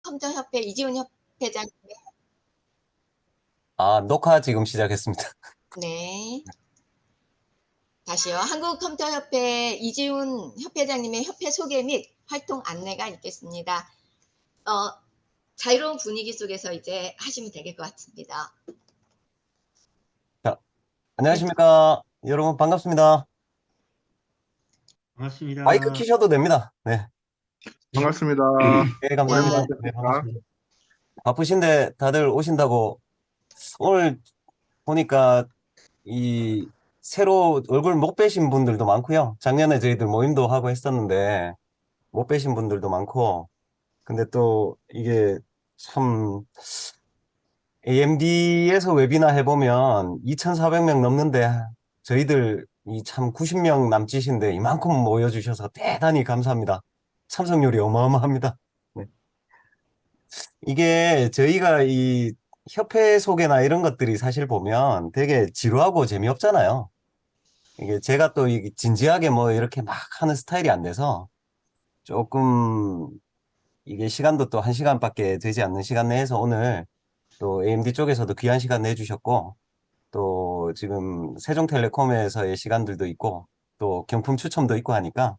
한국컴퓨터협회 이지훈 협회장. 녹화 지금 시작했습니다. 네. 다시요. 한국컴퓨터협회 이지훈 협회장님의 협회 소개 및 활동 안내가 있겠습니다. 자유로운 분위기 속에서 이제 하시면 될 것 같습니다. 자, 안녕하십니까. 여러분 반갑습니다. 반갑습니다. 마이크 키셔도 됩니다. 네. 반갑습니다. 네, 감사합니다. 오랜만에 네, 뵙겠습니다. 반갑습니다. 바쁘신데 다들 오신다고 오늘 보니까 새로 얼굴 못 뵈신 분들도 많고요. 작년에 저희들 모임도 하고 했었는데 못 뵈신 분들도 많고, 근데 또 이게 참 AMD에서 웨비나 해보면 2,400명 넘는데 저희들 참 90명 남짓인데 이만큼 모여주셔서 대단히 감사합니다. 참석률이 어마어마합니다. 네. 이게 저희가 이 협회 소개나 이런 것들이 사실 보면 되게 지루하고 재미없잖아요. 이게 제가 또 진지하게 뭐 이렇게 막 하는 스타일이 안 돼서 조금 이게 시간도 또 1시간밖에 되지 않는 시간 내에서 오늘 또 AMD 쪽에서도 귀한 시간 내주셨고, 또 지금 세종텔레콤에서의 시간들도 있고 또 경품 추첨도 있고 하니까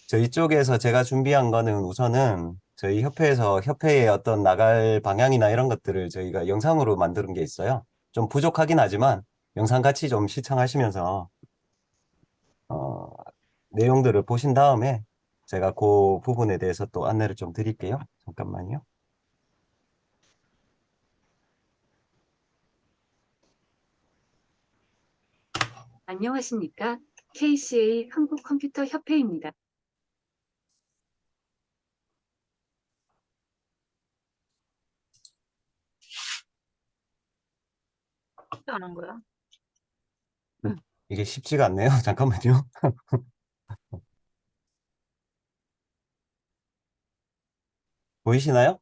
저희 쪽에서 제가 준비한 거는 우선은 저희 협회에서 협회의 어떤 나갈 방향이나 이런 것들을 저희가 영상으로 만드는 게 있어요. 좀 부족하긴 하지만 영상 같이 좀 시청하시면서 어, 내용들을 보신 다음에 제가 그 부분에 대해서 또 안내를 좀 드릴게요. 잠깐만요. 안녕하십니까? KCA 한국컴퓨터협회입니다. 안 한 거야? 이게 쉽지가 않네요. 잠깐만요. 보이시나요?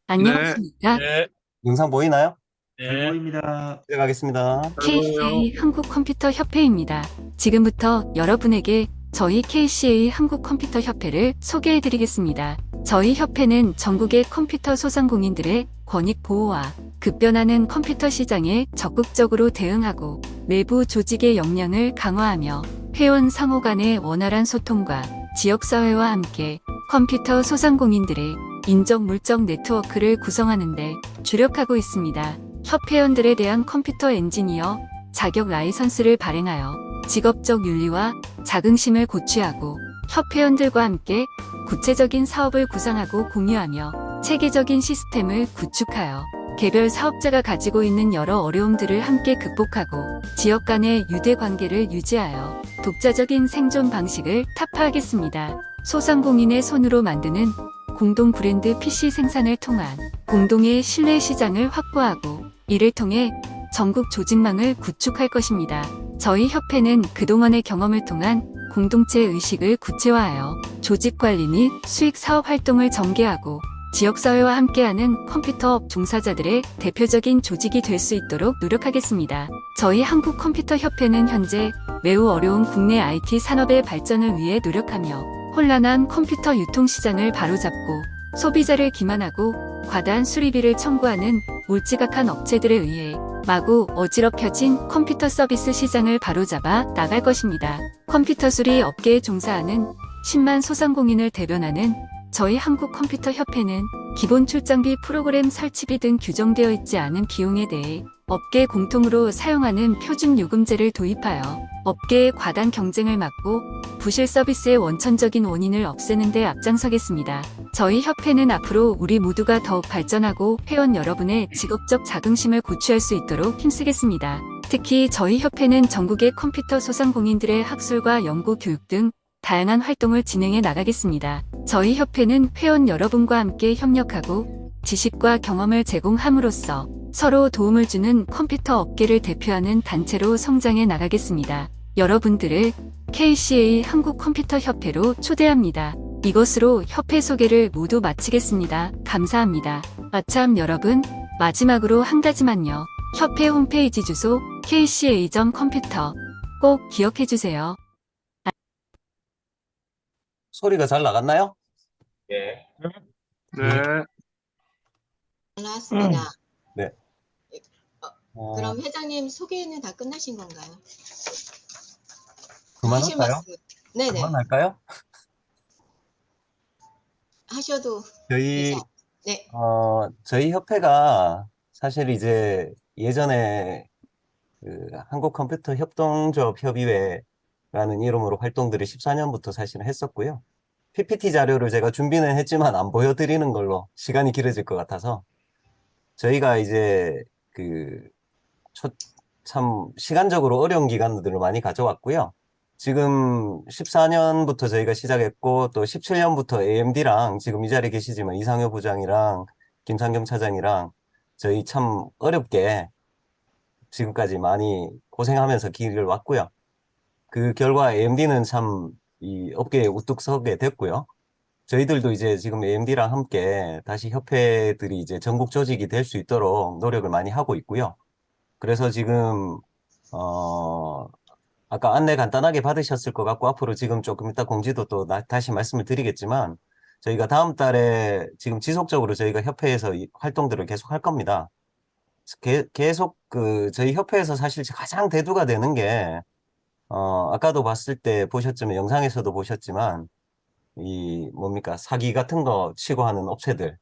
안녕하십니까? 네. 영상 보이나요? 잘 보입니다. 시작하겠습니다. KCA 한국컴퓨터협회입니다. 지금부터 여러분에게 저희 KCA 한국컴퓨터협회를 소개해드리겠습니다. 저희 협회는 전국의 컴퓨터 소상공인들의 권익 보호와 급변하는 컴퓨터 시장에 적극적으로 대응하고 내부 조직의 역량을 강화하며 회원 상호 간의 원활한 소통과 지역사회와 함께 컴퓨터 소상공인들의 인적 물적 네트워크를 구성하는 데 주력하고 있습니다. 협회원들에 대한 컴퓨터 엔지니어 자격 라이선스를 발행하여 직업적 윤리와 자긍심을 고취하고 협회원들과 함께 구체적인 사업을 구상하고 공유하며 체계적인 시스템을 구축하여 개별 사업자가 가지고 있는 여러 어려움들을 함께 극복하고 지역 간의 유대 관계를 유지하여 독자적인 생존 방식을 타파하겠습니다. 소상공인의 손으로 만드는 공동 브랜드 PC 생산을 통한 공동의 신뢰 시장을 확보하고 이를 통해 전국 조직망을 구축할 것입니다. 저희 협회는 그동안의 경험을 통한 공동체 의식을 구체화하여 조직 관리 및 수익 사업 활동을 전개하고 지역사회와 함께하는 컴퓨터업 종사자들의 대표적인 조직이 될 수 있도록 노력하겠습니다. 저희 한국컴퓨터협회는 현재 매우 어려운 국내 IT 산업의 발전을 위해 노력하며 혼란한 컴퓨터 유통시장을 바로잡고 소비자를 기만하고 과다한 수리비를 청구하는 몰지각한 업체들에 의해 마구 어지럽혀진 컴퓨터 서비스 시장을 바로잡아 나갈 것입니다. 컴퓨터 수리 업계에 종사하는 10만 소상공인을 대변하는 저희 한국컴퓨터협회는 기본 출장비 프로그램 설치비 등 규정되어 있지 않은 비용에 대해 업계 공통으로 사용하는 표준 요금제를 도입하여 업계의 과단 경쟁을 막고 부실 서비스의 원천적인 원인을 없애는 데 앞장서겠습니다. 저희 협회는 앞으로 우리 모두가 더욱 발전하고 회원 여러분의 직업적 자긍심을 고취할 수 있도록 힘쓰겠습니다. 특히 저희 협회는 전국의 컴퓨터 소상공인들의 학술과 연구 교육 등 다양한 활동을 진행해 나가겠습니다. 저희 협회는 회원 여러분과 함께 협력하고 지식과 경험을 제공함으로써 서로 도움을 주는 컴퓨터 업계를 대표하는 단체로 성장해 나가겠습니다. 여러분들을 KCA 한국컴퓨터협회로 초대합니다. 이것으로 협회 소개를 모두 마치겠습니다. 감사합니다. 아참 여러분, 마지막으로 한 가지만요. 협회 홈페이지 주소 kca.computer 꼭 기억해 주세요. 소리가 잘 나갔나요? 예. 네. 잘 나왔습니다. 네. 그럼 회장님 소개는 다 끝나신 건가요? 하실 그만할까요? 말씀. 네네. 그만할까요? 하셔도 저희, 되죠. 네. 저희 협회가 사실 이제 예전에 그 한국컴퓨터협동조합협의회라는 이름으로 활동들을 14년부터 사실은 했었고요. PPT 자료를 제가 준비는 했지만 안 보여드리는 걸로 시간이 길어질 것 같아서 저희가 이제 그 참 시간적으로 어려운 기간들을 많이 가져왔고요. 지금 14년부터 저희가 시작했고 또 17년부터 AMD랑 지금 이 자리에 계시지만 이상효 부장이랑 김상경 차장이랑 저희 참 어렵게 지금까지 많이 고생하면서 길을 왔고요. 그 결과 AMD는 참 이 업계에 우뚝 서게 됐고요. 저희들도 이제 지금 AMD랑 함께 다시 협회들이 이제 전국 조직이 될 수 있도록 노력을 많이 하고 있고요. 그래서 지금 어 아까 안내 간단하게 받으셨을 것 같고 앞으로 지금 조금 이따 공지도 또 다시 말씀을 드리겠지만 저희가 다음 달에 지금 지속적으로 저희가 협회에서 이 활동들을 계속 할 겁니다. 계속 그 저희 협회에서 사실 가장 대두가 되는 게 아까도 봤을 때 보셨지만 영상에서도 보셨지만 이 뭡니까 사기 같은 거 치고 하는 업체들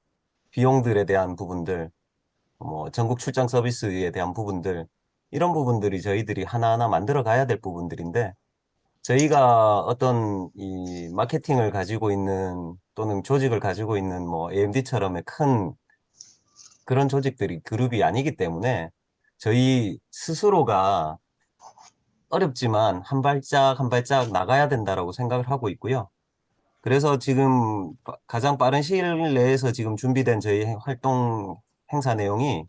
비용들에 대한 부분들 뭐 전국 출장 서비스에 대한 부분들 이런 부분들이 저희들이 하나하나 만들어 가야 될 부분들인데 저희가 어떤 이 마케팅을 가지고 있는 또는 조직을 가지고 있는 뭐 AMD처럼의 큰 그런 조직들이 그룹이 아니기 때문에 저희 스스로가 어렵지만 한 발짝 한 발짝 나가야 된다라고 생각을 하고 있고요. 그래서 지금 가장 빠른 시일 내에서 지금 준비된 저희 활동 행사 내용이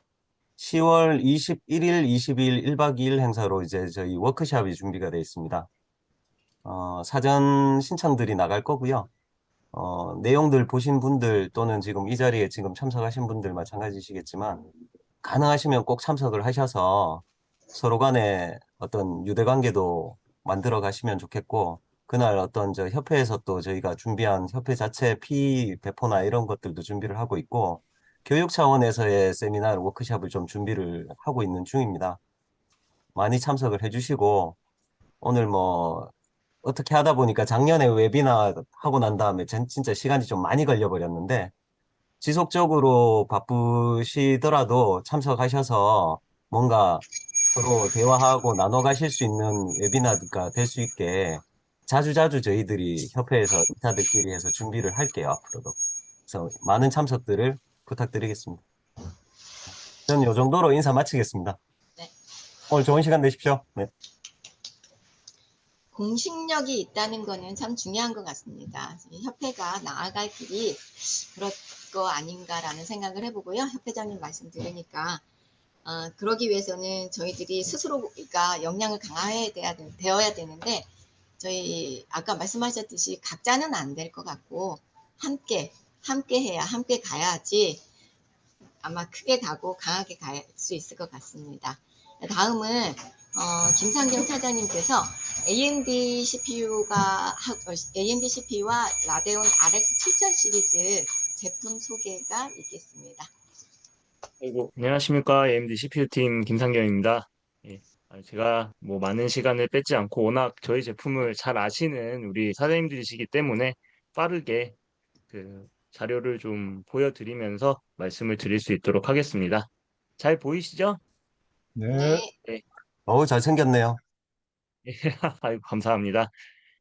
10월 21일, 22일 1박 2일 행사로 이제 저희 워크숍이 준비가 되어 있습니다. 사전 신청들이 나갈 거고요. 내용들 보신 분들 또는 지금 이 자리에 지금 참석하신 분들 마찬가지시겠지만 가능하시면 꼭 참석을 하셔서 서로 간에 어떤 유대관계도 만들어 가시면 좋겠고 그날 어떤 저 협회에서 또 저희가 준비한 협회 자체 피 배포나 이런 것들도 준비를 하고 있고 교육 차원에서의 세미나 워크숍을 좀 준비를 하고 있는 중입니다. 많이 참석을 해주시고 오늘 뭐 어떻게 하다 보니까 작년에 웨비나 하고 난 다음에 진짜 시간이 좀 많이 걸려버렸는데 지속적으로 바쁘시더라도 참석하셔서 뭔가 서로 대화하고 나눠 가실 수 있는 웨비나가 될 수 있게 자주자주 저희들이 협회에서 이사들끼리 해서 준비를 할게요, 앞으로도. 그래서 많은 참석들을 부탁드리겠습니다. 저는 이 정도로 인사 마치겠습니다. 네. 오늘 좋은 시간 되십시오. 네. 공식력이 있다는 거는 참 중요한 것 같습니다. 협회가 나아갈 길이 그럴 거 아닌가라는 생각을 해보고요. 협회장님 말씀 들으니까 그러기 위해서는 저희들이 스스로가 역량을 되어야 되는데 저희 아까 말씀하셨듯이 각자는 안 될 것 같고 함께 해야 함께 가야지 아마 크게 가고 강하게 갈 수 있을 것 같습니다. 다음은 김상경 차장님께서 AMD CPU와 라데온 RX 7000 시리즈 제품 소개가 있겠습니다. 아이고, 안녕하십니까. AMD CPU팀 김상경입니다. 예, 제가 뭐 많은 시간을 뺏지 않고 워낙 저희 제품을 잘 아시는 우리 사장님들이시기 때문에 빠르게 그 자료를 좀 보여드리면서 말씀을 드릴 수 있도록 하겠습니다. 잘 보이시죠? 네. 네. 어우, 잘생겼네요. 아이고, 감사합니다.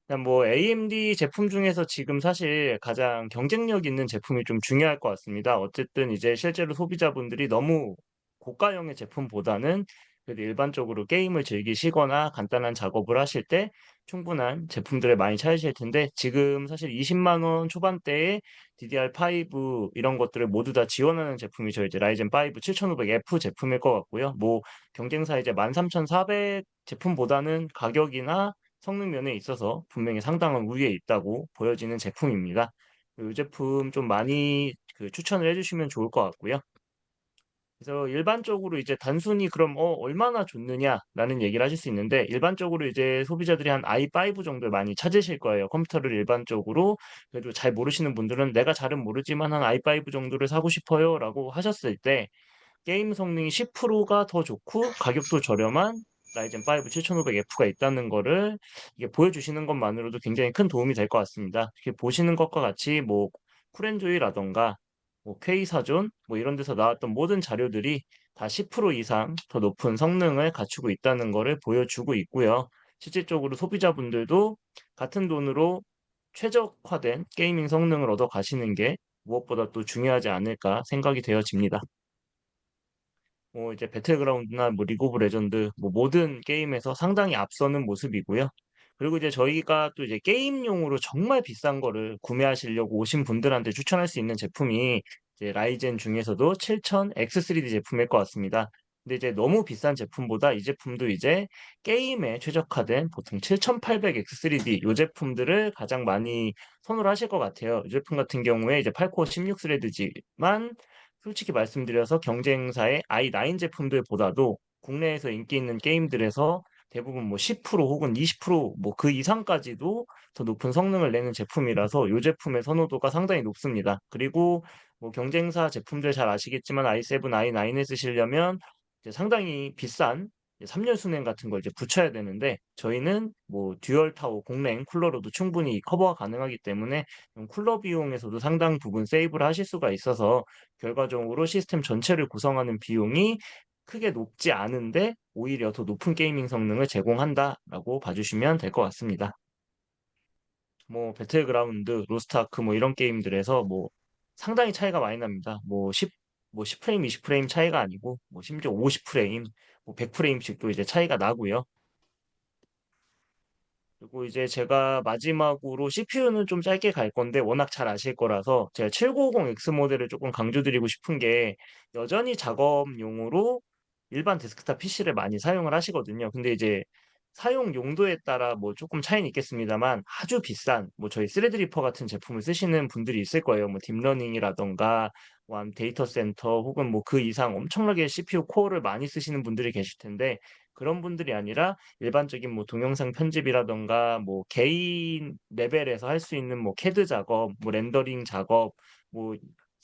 그냥 뭐 AMD 제품 중에서 지금 사실 가장 경쟁력 있는 제품이 좀 중요할 것 같습니다. 어쨌든 이제 실제로 소비자분들이 너무 고가형의 제품보다는 그래도 일반적으로 게임을 즐기시거나 간단한 작업을 하실 때 충분한 제품들을 많이 찾으실 텐데 지금 사실 20만 원 초반대에 DDR5 이런 것들을 모두 다 지원하는 제품이 저희 이제 라이젠 5 7500F 제품일 것 같고요. 뭐 경쟁사 이제 13400 제품보다는 가격이나 성능 면에 있어서 분명히 상당한 우위에 있다고 보여지는 제품입니다. 이 제품 좀 많이 추천을 해주시면 좋을 것 같고요. 그래서 일반적으로 이제 단순히 그럼 얼마나 좋느냐라는 얘기를 하실 수 있는데 일반적으로 이제 소비자들이 한 i5 정도를 많이 찾으실 거예요. 컴퓨터를 일반적으로 그래도 잘 모르시는 분들은 내가 잘은 모르지만 한 i5 정도를 사고 싶어요라고 하셨을 때 게임 성능이 10%가 더 좋고 가격도 저렴한 라이젠 5 7500F가 있다는 거를 이게 보여주시는 것만으로도 굉장히 큰 도움이 될 것 같습니다. 이렇게 보시는 것과 같이 뭐 쿠렌조이라던가 뭐 K사전 뭐 이런 데서 나왔던 모든 자료들이 다 10% 이상 더 높은 성능을 갖추고 있다는 거를 보여주고 있고요. 실질적으로 소비자분들도 같은 돈으로 최적화된 게이밍 성능을 얻어 가시는 게 무엇보다 또 중요하지 않을까 생각이 되어집니다. 뭐 이제 배틀그라운드나 뭐 리그 오브 레전드 뭐 모든 게임에서 상당히 앞서는 모습이고요. 그리고 이제 저희가 또 이제 게임용으로 정말 비싼 거를 구매하시려고 오신 분들한테 추천할 수 있는 제품이 이제 라이젠 중에서도 7000 X3D 제품일 것 같습니다. 근데 이제 너무 비싼 제품보다 이 제품도 이제 게임에 최적화된 보통 7800 X3D 요 제품들을 가장 많이 선호를 하실 것 같아요. 이 제품 같은 경우에 이제 8코어 16스레드지만 솔직히 말씀드려서 경쟁사의 i9 제품들보다도 국내에서 인기 있는 게임들에서 대부분 뭐 10% 혹은 20% 그 이상까지도 더 높은 성능을 내는 제품이라서 이 제품의 선호도가 상당히 높습니다. 그리고 뭐 경쟁사 제품들 잘 아시겠지만 i7, i9에 쓰시려면 이제 상당히 비싼 3열 순행 같은 걸 이제 붙여야 되는데 저희는 뭐 듀얼 타워 공랭 쿨러로도 충분히 커버가 가능하기 때문에 쿨러 비용에서도 상당 부분 세이브를 하실 수가 있어서 결과적으로 시스템 전체를 구성하는 비용이 크게 높지 않은데 오히려 더 높은 게이밍 성능을 제공한다라고 봐주시면 될 것 같습니다. 뭐 배틀그라운드, 로스트아크 뭐 이런 게임들에서 뭐 상당히 차이가 많이 납니다. 뭐 10프레임, 20프레임 차이가 아니고 뭐 심지어 50프레임, 뭐 100프레임씩도 이제 차이가 나고요. 그리고 이제 제가 마지막으로 CPU는 좀 짧게 갈 건데 워낙 잘 아실 거라서 제가 7950X 모델을 조금 강조드리고 싶은 게 여전히 작업용으로 일반 데스크탑 PC를 많이 사용을 하시거든요. 근데 이제 사용 용도에 따라 뭐 조금 차이는 있겠습니다만 아주 비싼 뭐 저희 스레드리퍼 같은 제품을 쓰시는 분들이 있을 거예요. 뭐 딥러닝이라던가 뭐 데이터 센터 혹은 뭐 그 이상 엄청나게 CPU 코어를 많이 쓰시는 분들이 계실 텐데 그런 분들이 아니라 일반적인 뭐 동영상 편집이라던가 뭐 개인 레벨에서 할 수 있는 뭐 CAD 작업, 뭐 렌더링 작업, 뭐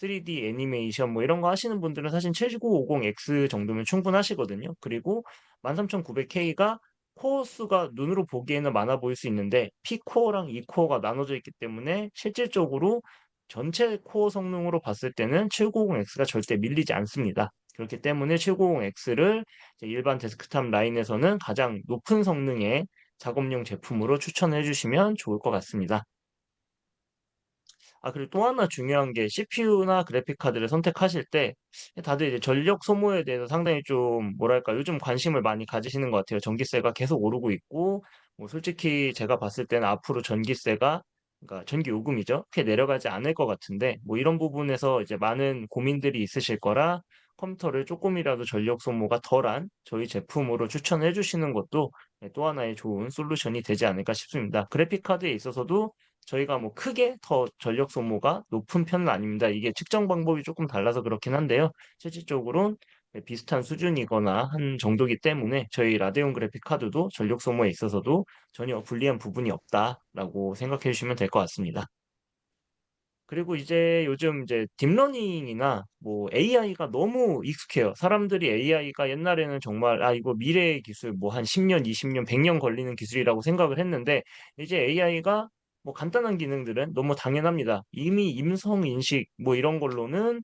3D 애니메이션 뭐 이런 거 하시는 분들은 사실 7950X 정도면 충분하시거든요. 그리고 13900K가 코어 수가 눈으로 보기에는 많아 보일 수 있는데 P코어랑 E코어가 나눠져 있기 때문에 실질적으로 전체 코어 성능으로 봤을 때는 790X가 절대 밀리지 않습니다. 그렇기 때문에 790X를 일반 데스크탑 라인에서는 가장 높은 성능의 작업용 제품으로 추천해 주시면 좋을 것 같습니다. 그리고 또 하나 중요한 게 CPU나 그래픽 카드를 선택하실 때 다들 이제 전력 소모에 대해서 상당히 좀 뭐랄까 요즘 관심을 많이 가지시는 것 같아요. 전기세가 계속 오르고 있고 뭐 솔직히 제가 봤을 때는 앞으로 전기세가 그러니까 전기 요금이죠. 크게 내려가지 않을 것 같은데 뭐 이런 부분에서 이제 많은 고민들이 있으실 거라 컴퓨터를 조금이라도 전력 소모가 덜한 저희 제품으로 추천해 주시는 것도 또 하나의 좋은 솔루션이 되지 않을까 싶습니다. 그래픽 카드에 있어서도 저희가 뭐 크게 더 전력 소모가 높은 편은 아닙니다. 이게 측정 방법이 조금 달라서 그렇긴 한데요. 실질적으로는 비슷한 수준이거나 한 정도이기 때문에 저희 라데온 그래픽 카드도 전력 소모에 있어서도 전혀 불리한 부분이 없다라고 생각해 주시면 될 것 같습니다. 그리고 이제 요즘 이제 딥러닝이나 뭐 AI가 너무 익숙해요. 사람들이 AI가 옛날에는 정말 이거 미래의 기술 뭐 한 10년, 20년, 100년 걸리는 기술이라고 생각을 했는데 이제 AI가 뭐 간단한 기능들은 너무 당연합니다. 이미 임성 인식 뭐 이런 걸로는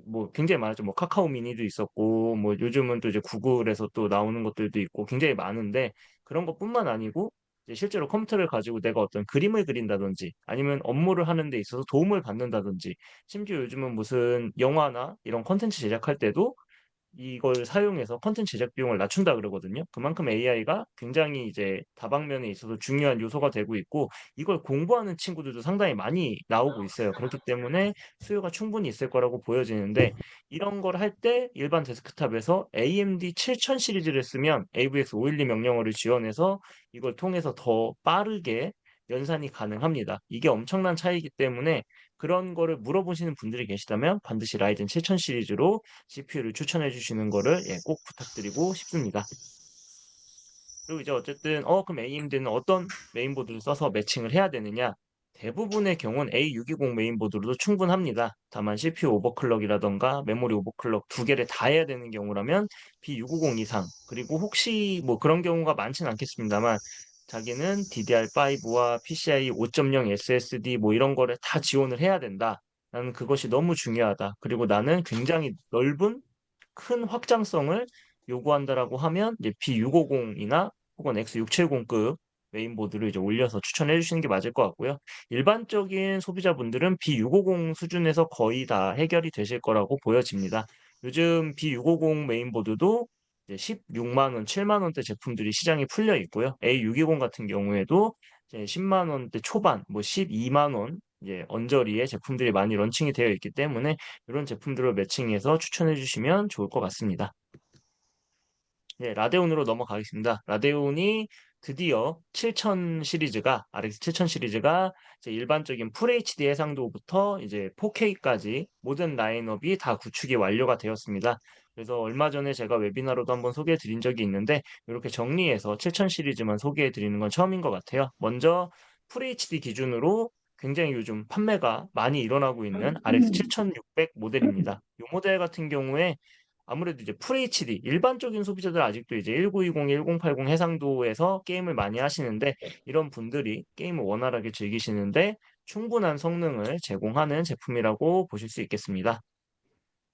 뭐 굉장히 많았죠. 뭐 카카오 미니도 있었고 뭐 요즘은 또 이제 구글에서 또 나오는 것들도 있고 굉장히 많은데 그런 것뿐만 아니고 이제 실제로 컴퓨터를 가지고 내가 어떤 그림을 그린다든지 아니면 업무를 하는 데 있어서 도움을 받는다든지 심지어 요즘은 무슨 영화나 이런 콘텐츠 제작할 때도 이걸 사용해서 콘텐츠 제작 비용을 낮춘다 그러거든요. 그만큼 AI가 굉장히 이제 다방면에 있어서 중요한 요소가 되고 있고 이걸 공부하는 친구들도 상당히 많이 나오고 있어요. 그렇기 때문에 수요가 충분히 있을 거라고 보여지는데 이런 걸 할 때 일반 데스크탑에서 AMD 7000 시리즈를 쓰면 AVX 512 명령어를 지원해서 이걸 통해서 더 빠르게 연산이 가능합니다. 이게 엄청난 차이기 때문에 그런 거를 물어보시는 분들이 계시다면 반드시 라이젠 7000 시리즈로 CPU를 추천해 주시는 거를 꼭 부탁드리고 싶습니다. 그리고 이제 어쨌든 그럼 AMD는 어떤 메인보드를 써서 매칭을 해야 되느냐? 대부분의 경우는 A620 메인보드로도 충분합니다. 다만 CPU 오버클럭이라던가 메모리 오버클럭 두 개를 다 해야 되는 경우라면 B650 이상, 그리고 혹시 뭐 그런 경우가 많지는 않겠습니다만 자기는 DDR5와 PCIe 5.0 SSD 뭐 이런 거를 다 지원을 해야 된다. 나는 그것이 너무 중요하다. 그리고 나는 굉장히 넓은 큰 확장성을 요구한다라고 하면 이제 B650이나 혹은 X670급 메인보드를 이제 올려서 추천해 주시는 게 맞을 것 같고요. 일반적인 소비자분들은 B650 수준에서 거의 다 해결이 되실 거라고 보여집니다. 요즘 B650 메인보드도 이제 16만 원, 7만 원대 제품들이 시장에 풀려 있고요. A620 같은 경우에도 이제 10만 원대 초반, 뭐 12만 원 이제 언저리의 제품들이 많이 런칭이 되어 있기 때문에 이런 제품들을 매칭해서 추천해 주시면 좋을 것 같습니다. 네, 라데온으로 넘어가겠습니다. 라데온이 드디어 7000 시리즈가, RX 7000 시리즈가 이제 일반적인 FHD 해상도부터 이제 4K까지 모든 라인업이 다 구축이 완료가 되었습니다. 그래서 얼마 전에 제가 웨비나로도 한번 소개해 드린 적이 있는데 이렇게 정리해서 7000 시리즈만 소개해 드리는 건 처음인 것 같아요. 먼저 FHD 기준으로 굉장히 요즘 판매가 많이 일어나고 있는 RX 7600 모델입니다. 이 모델 같은 경우에 아무래도 이제 FHD 일반적인 소비자들 아직도 이제 1920, 1080 해상도에서 게임을 많이 하시는데 이런 분들이 게임을 원활하게 즐기시는데 충분한 성능을 제공하는 제품이라고 보실 수 있겠습니다.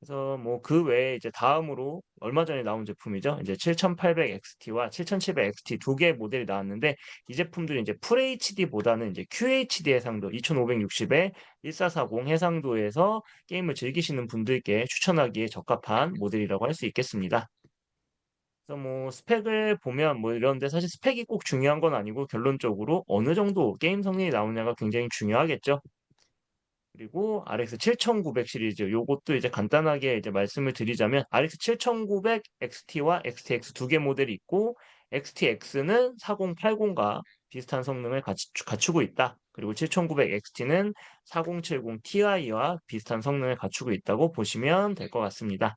그래서 뭐 그 외에 이제 다음으로 얼마 전에 나온 제품이죠. 이제 7800XT와 7700XT 두 개의 모델이 나왔는데 이 제품들이 이제 FHD보다는 이제 QHD 해상도 2560에 1440 해상도에서 게임을 즐기시는 분들께 추천하기에 적합한 모델이라고 할 수 있겠습니다. 그래서 뭐 스펙을 보면 뭐 이런데 사실 스펙이 꼭 중요한 건 아니고 결론적으로 어느 정도 게임 성능이 나오냐가 굉장히 중요하겠죠. 그리고 RX 7900 시리즈 요것도 이제 간단하게 이제 말씀을 드리자면 RX 7900 XT와 XTX 두 개 모델이 있고 XTX는 4080과 비슷한 성능을 갖추고 있다. 그리고 7900 XT는 4070 Ti와 비슷한 성능을 갖추고 있다고 보시면 될 것 같습니다.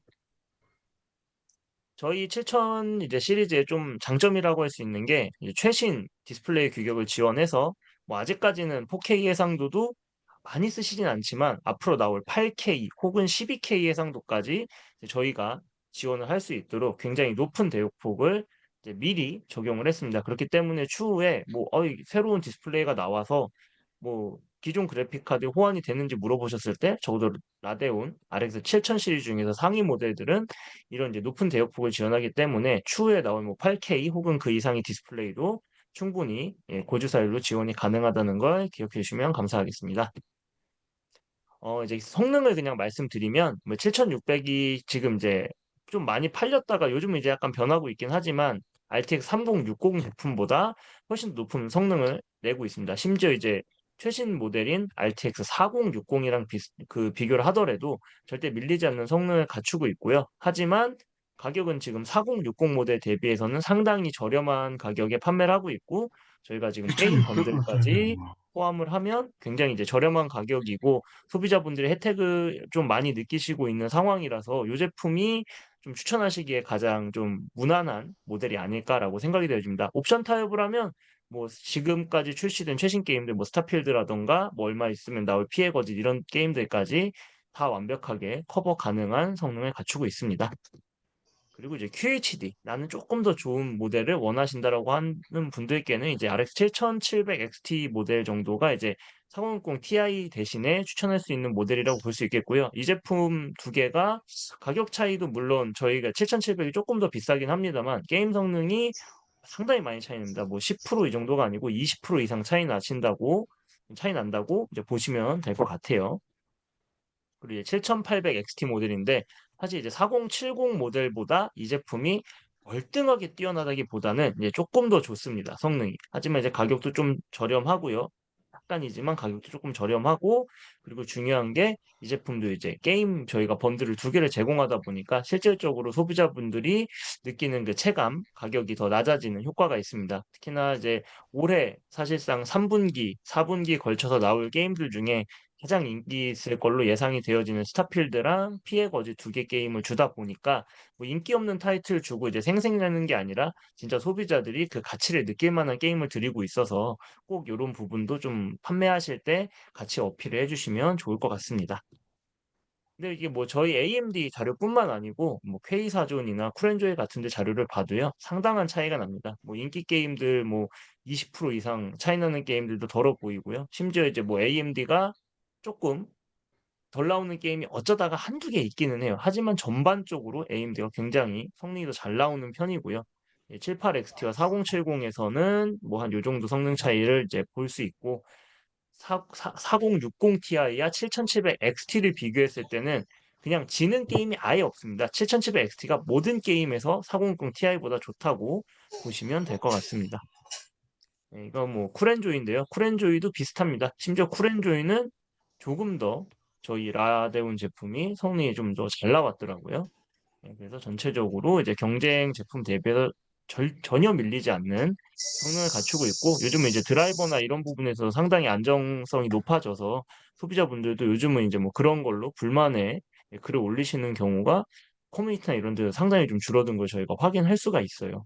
저희 7000 이제 시리즈의 좀 장점이라고 할 수 있는 게 이제 최신 디스플레이 규격을 지원해서 뭐 아직까지는 4K 해상도도 많이 쓰시진 않지만 앞으로 나올 8K 혹은 12K 해상도까지 이제 저희가 지원을 할 수 있도록 굉장히 높은 대역폭을 이제 미리 적용을 했습니다. 그렇기 때문에 추후에 뭐 새로운 디스플레이가 나와서 뭐 기존 그래픽 카드 호환이 되는지 물어보셨을 때 적어도 라데온 RX 7000 시리즈 중에서 상위 모델들은 이런 이제 높은 대역폭을 지원하기 때문에 추후에 나올 뭐 8K 혹은 그 이상의 디스플레이도 충분히 고주사율로 지원이 가능하다는 걸 기억해 주시면 감사하겠습니다. 이제 성능을 그냥 말씀드리면 뭐 7600이 지금 이제 좀 많이 팔렸다가 요즘은 이제 약간 변하고 있긴 하지만 RTX 3060 제품보다 훨씬 높은 성능을 내고 있습니다. 심지어 이제 최신 모델인 RTX 4060이랑 비교를 하더라도 절대 밀리지 않는 성능을 갖추고 있고요. 하지만 가격은 지금 4060 모델 대비해서는 상당히 저렴한 가격에 판매를 하고 있고 저희가 지금 게임 번들까지 포함을 하면 굉장히 이제 저렴한 가격이고 소비자분들의 혜택을 좀 많이 느끼시고 있는 상황이라서 이 제품이 좀 추천하시기에 가장 좀 무난한 모델이 아닐까라고 생각이 되어집니다. 옵션 타협을 하면 뭐 지금까지 출시된 최신 게임들 뭐 스타필드라던가 뭐 얼마 있으면 나올 피해 거짓 이런 게임들까지 다 완벽하게 커버 가능한 성능을 갖추고 있습니다. 그리고 이제 QHD, 나는 조금 더 좋은 모델을 원하신다라고 하는 분들께는 이제 RX 7700 XT 모델 정도가 이제 4060 Ti 대신에 추천할 수 있는 모델이라고 볼 수 있겠고요. 이 제품 두 개가 가격 차이도 물론 저희가 7700이 조금 더 비싸긴 합니다만 게임 성능이 상당히 많이 차이 납니다. 뭐 10%이 정도가 아니고 20% 이상 차이 난다고 이제 보시면 될 것 같아요. 그리고 이제 7800 XT 모델인데 사실 이제 4070 모델보다 이 제품이 월등하게 뛰어나다기보다는 이제 조금 더 좋습니다. 성능이. 하지만 이제 가격도 좀 저렴하고요. 약간이지만 가격도 조금 저렴하고 그리고 중요한 게 이 제품도 이제 게임 저희가 번들을 두 개를 제공하다 보니까 실질적으로 소비자분들이 느끼는 그 체감 가격이 더 낮아지는 효과가 있습니다. 특히나 이제 올해 사실상 3분기, 4분기 걸쳐서 나올 게임들 중에 가장 인기 있을 걸로 예상이 되어지는 스타필드랑 피해 거지 두 개 게임을 주다 보니까 뭐 인기 없는 타이틀 주고 이제 생색내는 게 아니라 진짜 소비자들이 그 가치를 느낄 만한 게임을 드리고 있어서 꼭 이런 부분도 좀 판매하실 때 같이 어필을 해주시면 좋을 것 같습니다. 근데 이게 뭐 저희 AMD 자료뿐만 아니고 뭐 K사존이나 쿠렌조이 같은 데 자료를 봐도요. 상당한 차이가 납니다. 뭐 인기 게임들 뭐 20% 이상 차이 나는 게임들도 덜어 보이고요. 심지어 이제 뭐 AMD가 조금 덜 나오는 게임이 어쩌다가 한두 개 있기는 해요. 하지만 전반적으로 AMD가 굉장히 성능이 더 잘 나오는 편이고요. 78XT와 4070에서는 뭐 한 요 정도 성능 차이를 이제 볼 수 있고 4060 Ti와 7700XT를 비교했을 때는 그냥 지는 게임이 아예 없습니다. 7700XT가 모든 게임에서 4060 Ti보다 좋다고 보시면 될 것 같습니다. 네, 이거 뭐 쿨앤조이인데요. 쿨앤조이도 비슷합니다. 심지어 쿨앤조이는 조금 더 저희 라데온 제품이 성능이 좀 더 잘 나왔더라고요. 네, 그래서 전체적으로 이제 경쟁 제품 대비해서 전혀 밀리지 않는 성능을 갖추고 있고 요즘은 이제 드라이버나 이런 부분에서 상당히 안정성이 높아져서 소비자분들도 요즘은 이제 뭐 그런 걸로 불만에 글을 올리시는 경우가 커뮤니티나 이런 데서 상당히 좀 줄어든 걸 저희가 확인할 수가 있어요.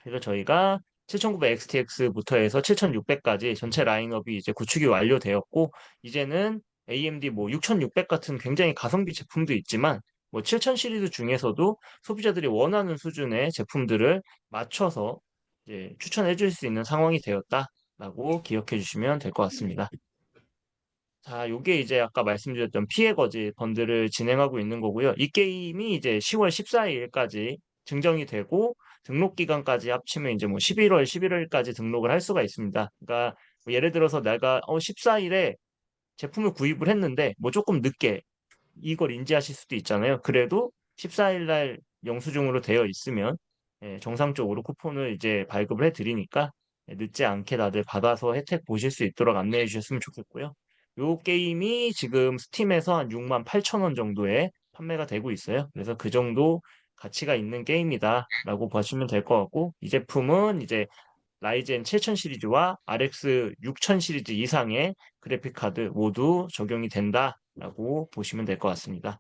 그래서 저희가 7900XTX부터 해서 7600까지 전체 라인업이 이제 구축이 완료되었고 이제는 AMD 뭐 6600 같은 굉장히 가성비 제품도 있지만 뭐 7000 시리즈 중에서도 소비자들이 원하는 수준의 제품들을 맞춰서 이제 추천해 줄 수 있는 상황이 되었다라고 기억해 주시면 될 것 같습니다. 자, 요게 이제 아까 말씀드렸던 피해 거지 번들을 진행하고 있는 거고요. 이 게임이 이제 10월 14일까지 증정이 되고 등록 기간까지 합치면 이제 뭐 11월, 11월까지 등록을 할 수가 있습니다. 그러니까 뭐 예를 들어서 내가 14일에 제품을 구입을 했는데 뭐 조금 늦게 이걸 인지하실 수도 있잖아요. 그래도 14일 날 영수증으로 되어 있으면 정상적으로 쿠폰을 이제 발급을 해드리니까 늦지 않게 다들 받아서 혜택 보실 수 있도록 안내해 주셨으면 좋겠고요. 요 게임이 지금 스팀에서 한 6만 8천 원 정도에 판매가 되고 있어요. 그래서 그 정도 가치가 있는 게임이다라고 보시면 될 것 같고 이 제품은 이제 라이젠 7000 시리즈와 RX 6000 시리즈 이상의 그래픽 카드 모두 적용이 된다라고 보시면 될 것 같습니다.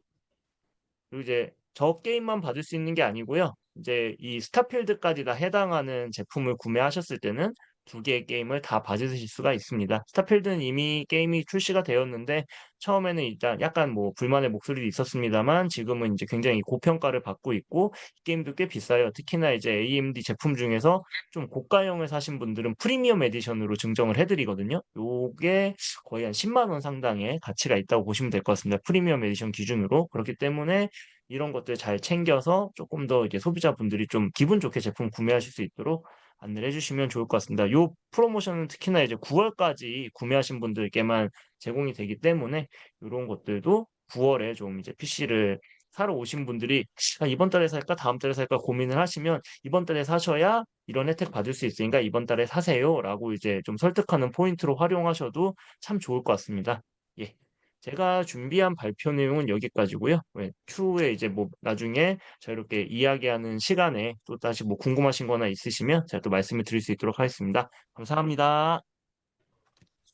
그리고 이제 저 게임만 받을 수 있는 게 아니고요. 이제 이 스타필드까지 다 해당하는 제품을 구매하셨을 때는 두 개의 게임을 다 받으실 수가 있습니다. 스타필드는 이미 게임이 출시가 되었는데 처음에는 일단 약간 뭐 불만의 목소리도 있었습니다만 지금은 이제 굉장히 고평가를 받고 있고 이 게임도 꽤 비싸요. 특히나 이제 AMD 제품 중에서 좀 고가형을 사신 분들은 프리미엄 에디션으로 증정을 해드리거든요. 요게 거의 한 10만 원 상당의 가치가 있다고 보시면 될 것 같습니다. 프리미엄 에디션 기준으로. 그렇기 때문에 이런 것들 잘 챙겨서 조금 더 이제 소비자분들이 좀 기분 좋게 제품 구매하실 수 있도록 안내를 해주시면 좋을 것 같습니다. 요 프로모션은 특히나 이제 9월까지 구매하신 분들께만 제공이 되기 때문에 이런 것들도 9월에 좀 이제 PC를 사러 오신 분들이 이번 달에 살까 다음 달에 살까 고민을 하시면 이번 달에 사셔야 이런 혜택 받을 수 있으니까 이번 달에 사세요라고 이제 좀 설득하는 포인트로 활용하셔도 참 좋을 것 같습니다. 예. 제가 준비한 발표 내용은 여기까지고요. 추후에 이제 뭐 나중에 자유롭게 이야기하는 시간에 또 다시 뭐 궁금하신 거나 있으시면 제가 또 말씀을 드릴 수 있도록 하겠습니다. 감사합니다.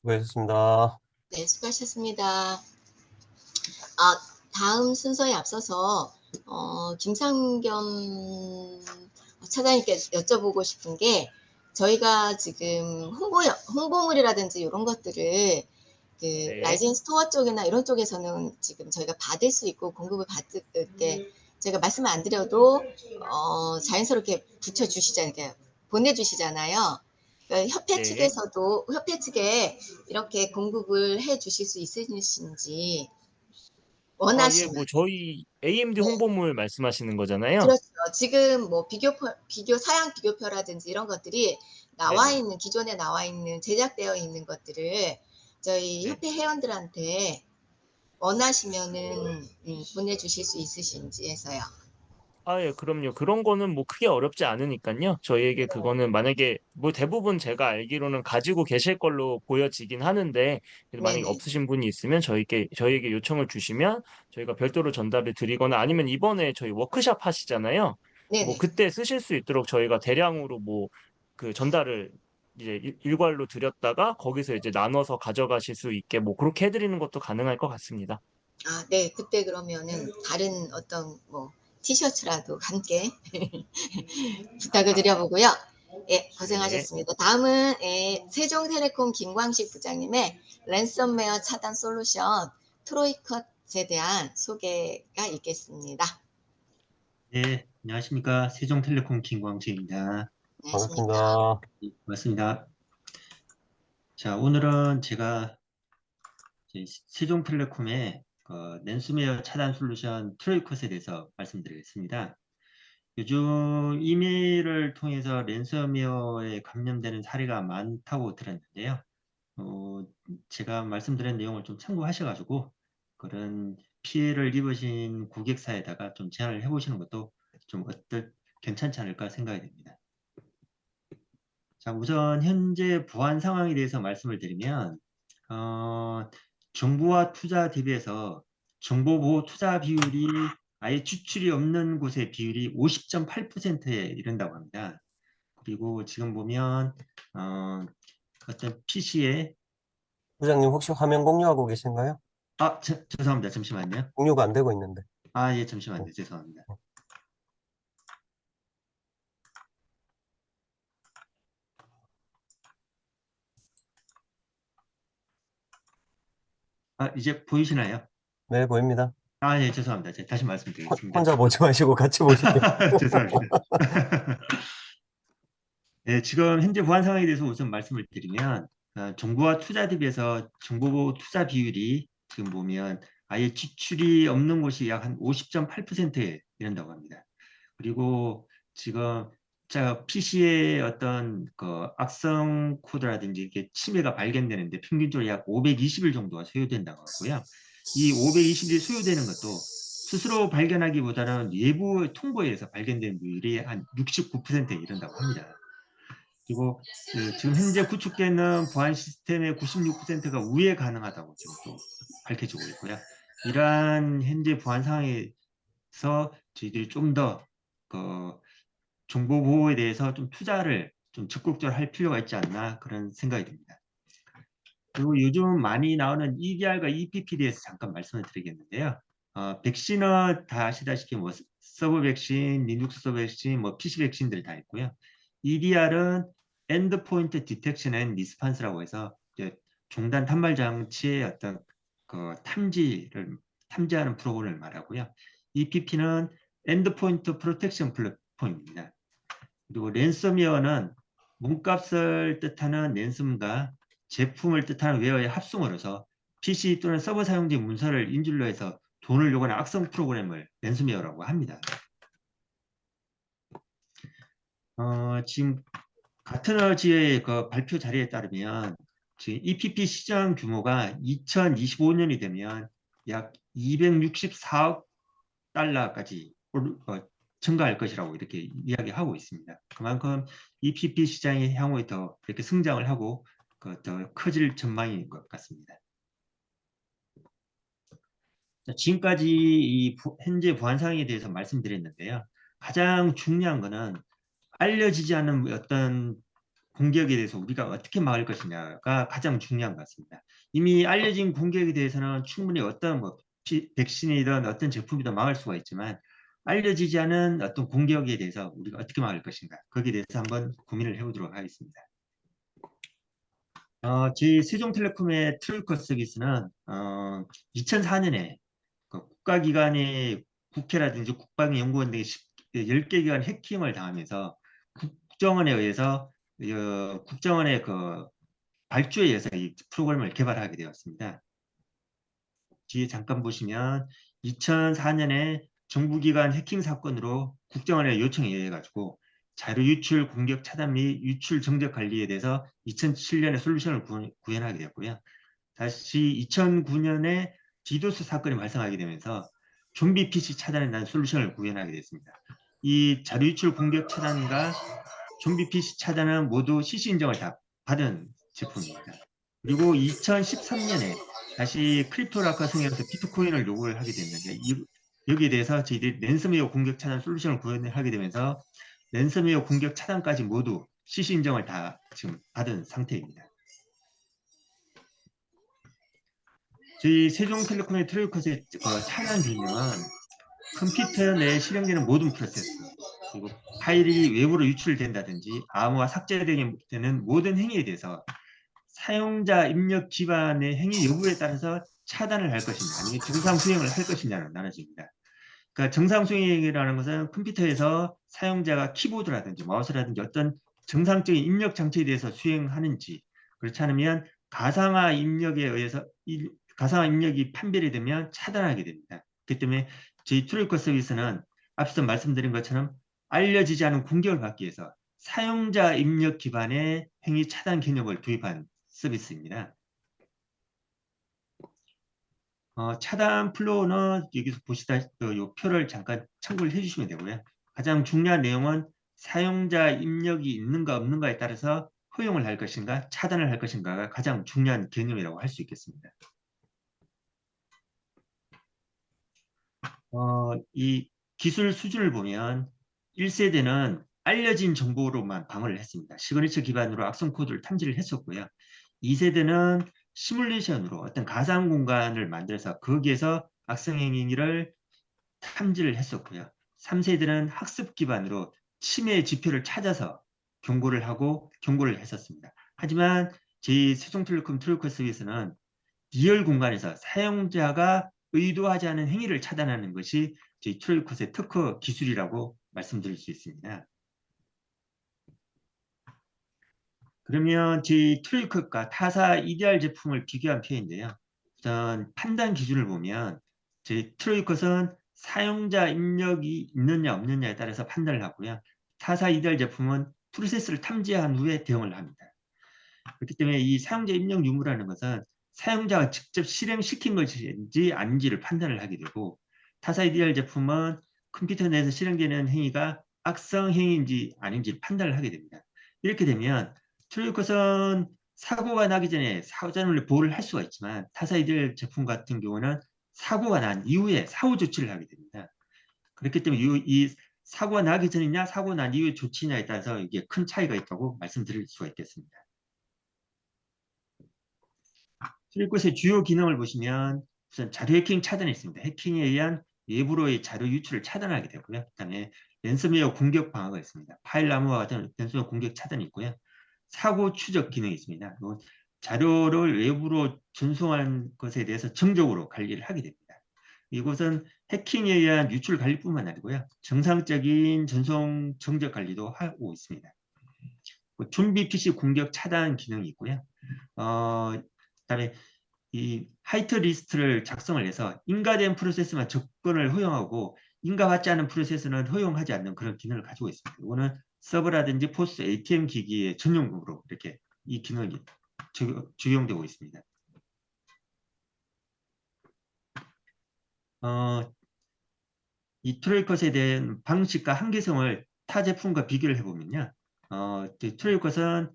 수고하셨습니다. 네, 수고하셨습니다. 아, 다음 순서에 앞서서 김상겸 차장님께 여쭤보고 싶은 게 저희가 지금 홍보물이라든지 이런 것들을 그 네. 라이젠 스토어 쪽이나 이런 쪽에서는 지금 저희가 받을 수 있고 공급을 받을 때 제가 말씀을 안 드려도 자연스럽게 붙여주시잖아요. 그러니까 보내주시잖아요. 그러니까 협회 네. 측에서도 협회 측에 이렇게 공급을 해 주실 수 있으신지 예, 원하시면. 뭐 저희 AMD 네. 홍보물 말씀하시는 거잖아요. 그렇죠. 지금 뭐 사양 비교표라든지 이런 것들이 네네. 기존에 나와 있는 제작되어 있는 것들을 저희 네. 협회 회원들한테 원하시면은 보내주실 수 있으신지 해서요. 예, 그럼요. 그런 거는 뭐 크게 어렵지 않으니까요. 저희에게 그거는 만약에 뭐 대부분 제가 알기로는 가지고 계실 걸로 보여지긴 하는데 그래도 만약에 네네. 없으신 분이 있으면 저희에게 요청을 주시면 저희가 별도로 전달을 드리거나 아니면 이번에 저희 워크샵 하시잖아요. 뭐 네네. 그때 쓰실 수 있도록 저희가 대량으로 뭐 그 전달을 이제 일괄로 드렸다가 거기서 이제 나눠서 가져가실 수 있게 뭐 그렇게 해드리는 것도 가능할 것 같습니다. 아, 네. 그때 그러면은 다른 어떤 뭐 티셔츠라도 함께 부탁을 드려보고요. 예, 고생하셨습니다. 다음은 세종텔레콤 김광식 부장님의 랜섬웨어 차단 솔루션 트로이컷에 대한 소개가 있겠습니다. 네, 안녕하십니까. 세종텔레콤 김광식입니다. 안녕하십니까. 반갑습니다. 네, 고맙습니다. 자, 오늘은 제가 이제 세종텔레콤의 랜섬웨어 차단 솔루션 트로이컷에 대해서 말씀드리겠습니다. 요즘 이메일을 통해서 랜섬웨어에 감염되는 사례가 많다고 들었는데요. 제가 말씀드린 내용을 좀 참고하셔가지고 그런 피해를 입으신 고객사에다가 좀 제안을 해보시는 것도 좀 괜찮지 않을까 생각이 됩니다. 자, 우선 현재 보안 상황에 대해서 말씀을 드리면 정부와 투자 대비해서 정보보호 투자 비율이 아예 추출이 없는 곳의 비율이 50.8%에 이른다고 합니다. 그리고 지금 보면 어떤 PC에 부장님 혹시 화면 공유하고 계신가요? 죄송합니다. 잠시만요. 공유가 안 되고 있는데. 예, 잠시만요. 죄송합니다. 이제 보이시나요? 네, 보입니다. 예, 죄송합니다. 제가 다시 말씀드리겠습니다. 혼자 보지 마시고 같이 보시면 죄송합니다. 네, 지금 현재 보안 상황에 대해서 우선 말씀을 드리면 정부와 투자 대비해서 정보보호 투자 비율이 지금 보면 아예 지출이 없는 곳이 약 한 50.8%에 이른다고 합니다. 그리고 지금 PC의 어떤 악성 코드라든지 이렇게 침해가 발견되는데 평균적으로 약 520일 정도가 소요된다고 하고요. 이 520일 소요되는 것도 스스로 발견하기보다는 외부 통보에 의해서 발견된 비율이 한 69%에 이른다고 합니다. 그리고 지금 현재 구축되는 보안 시스템의 96%가 우회 가능하다고 지금 또 밝혀지고 있고요. 이러한 현재 보안 상황에서 저희들이 좀 더 정보 보호에 대해서 좀 투자를 좀 적극적으로 할 필요가 있지 않나 그런 생각이 듭니다. 그리고 요즘 많이 나오는 EDR과 EPP에 대해서 잠깐 말씀을 드리겠는데요. 백신은 다 아시다시피 뭐 서브 백신, 리눅스 서브 백신, 뭐 PC 백신들 다 있고요. EDR은 엔드포인트 디텍션 앤 리스판스라고 해서 이제 종단 단말 장치의 어떤 탐지하는 프로그램을 말하고요. EPP는 엔드포인트 프로텍션 플랫폼입니다. 그리고 랜섬웨어는 몸값을 뜻하는 랜섬과 제품을 뜻하는 웨어의 합성어로서 PC 또는 서버 사용자 문서를 인질로 해서 돈을 요구하는 악성 프로그램을 랜섬웨어라고 합니다. 지금 가트너지의 발표 자료에 따르면 지금 EPP 시장 규모가 2025년이 되면 약 264억 달러까지 증가할 것이라고 이렇게 이야기하고 있습니다. 그만큼 EPP 시장이 향후에 더 이렇게 성장을 하고 더 커질 전망인 것 같습니다. 지금까지 이 현재 보안 상황에 대해서 말씀드렸는데요. 가장 중요한 것은 알려지지 않은 어떤 공격에 대해서 우리가 어떻게 막을 것이냐가 가장 중요한 것 같습니다. 이미 알려진 공격에 대해서는 충분히 어떤 백신이든 어떤 제품이든 막을 수가 있지만 알려지지 않은 어떤 공격에 대해서 우리가 어떻게 막을 것인가 거기에 대해서 한번 고민을 해보도록 하겠습니다. 저희 세종텔레콤의 트로이컷 서비스는 2004년에 국가기관의 국회라든지 국방연구원 등의 10개 기관 해킹을 당하면서 국정원에 의해서 국정원의 발주에 의해서 이 프로그램을 개발하게 되었습니다. 뒤에 잠깐 보시면 2004년에 정부기관 해킹 사건으로 국정원의 요청에 의해 가지고 자료 유출 공격 차단 및 유출 정적 관리에 대해서 2007년에 솔루션을 구현하게 되었고요. 다시 2009년에 디도스 사건이 발생하게 되면서 좀비 PC 차단에 대한 솔루션을 구현하게 됐습니다. 이 자료 유출 공격 차단과 좀비 PC 차단은 모두 CC 인정을 다 받은 제품입니다. 그리고 2013년에 다시 크립토라카 승인에서 비트코인을 요구를 하게 됐는데 여기에 대해서 저희들이 랜섬웨어 공격 차단 솔루션을 구현하게 되면서 랜섬웨어 공격 차단까지 모두 CC 인정을 다 지금 받은 상태입니다. 저희 세종텔레콤의 트로이컷의 차단 개념은 컴퓨터 내에 실행되는 모든 프로세스, 그리고 파일이 외부로 유출된다든지 암호화 삭제되는 모든 행위에 대해서 사용자 입력 기반의 행위 여부에 따라서 차단을 할 것이냐, 아니면 정상 수행을 할 것이냐로 나눠집니다. 그러니까 정상 수행이라는 것은 컴퓨터에서 사용자가 키보드라든지 마우스라든지 어떤 정상적인 입력 장치에 대해서 수행하는지, 그렇지 않으면 가상화 입력에 의해서 가상화 입력이 판별이 되면 차단하게 됩니다. 그렇기 때문에 저희 트로이컷 서비스는 앞서 말씀드린 것처럼 알려지지 않은 공격을 받기 위해서 사용자 입력 기반의 행위 차단 개념을 도입한 서비스입니다. 차단 플로우는 여기서 보시다시피 이 표를 잠깐 참고를 해주시면 되고요. 가장 중요한 내용은 사용자 입력이 있는가 없는가에 따라서 허용을 할 것인가 차단을 할 것인가가 가장 중요한 개념이라고 할 수 있겠습니다. 이 기술 수준을 보면 1세대는 알려진 정보로만 방어를 했습니다. 시그니처 기반으로 악성 코드를 탐지를 했었고요. 2세대는 시뮬레이션으로 어떤 가상 공간을 만들어서 거기에서 악성 행위를 탐지를 했었고요. 3세대는 학습 기반으로 침해 지표를 찾아서 경고를 하고 경고를 했었습니다. 하지만 저희 세종텔레콤 트로이컷 서비스는 리얼 공간에서 사용자가 의도하지 않은 행위를 차단하는 것이 저희 트로이컷의 특허 기술이라고 말씀드릴 수 있습니다. 그러면 저희 트로이컷과 타사 EDR 제품을 비교한 표인데요. 우선 판단 기준을 보면 저희 트로이컷은 사용자 입력이 있느냐 없느냐에 따라서 판단을 하고요. 타사 EDR 제품은 프로세스를 탐지한 후에 대응을 합니다. 그렇기 때문에 이 사용자 입력 유무라는 것은 사용자가 직접 실행시킨 것인지 아닌지를 판단을 하게 되고, 타사 EDR 제품은 컴퓨터 내에서 실행되는 행위가 악성 행위인지 아닌지 판단을 하게 됩니다. 이렇게 되면 트로이컷은 사고가 나기 전에 사고자를 보호를 할 수가 있지만 타사 EDR 제품 같은 경우는 사고가 난 이후에 사후 조치를 하게 됩니다. 그렇기 때문에 이 사고가 나기 전이냐 사고 난 이후의 조치냐에 따라서 이게 큰 차이가 있다고 말씀드릴 수가 있겠습니다. 트로이컷의 주요 기능을 보시면 우선 자료 해킹 차단이 있습니다. 해킹에 의한 외부로의 자료 유출을 차단하게 되고요. 그다음에 랜섬웨어 공격 방어가 있습니다. 파일 암호화 같은 랜섬웨어 공격 차단이 있고요. 사고 추적 기능이 있습니다. 자료를 외부로 전송한 것에 대해서 정적으로 관리를 하게 됩니다. 이곳은 해킹에 의한 유출 관리뿐만 아니고요. 정상적인 전송 정적 관리도 하고 있습니다. 준비 PC 공격 차단 기능이 있고요. 그다음에 이 화이트 리스트를 작성을 해서 인가된 프로세스만 접근을 허용하고 인가받지 않은 프로세스는 허용하지 않는 그런 기능을 가지고 있습니다. 이거는 서버라든지 포스 ATM 기기의 전용으로 이렇게 이 기능이 적용되고 있습니다. 이 트로이컷에 대한 방식과 한계성을 타 제품과 비교를 해보면요. 트로이컷은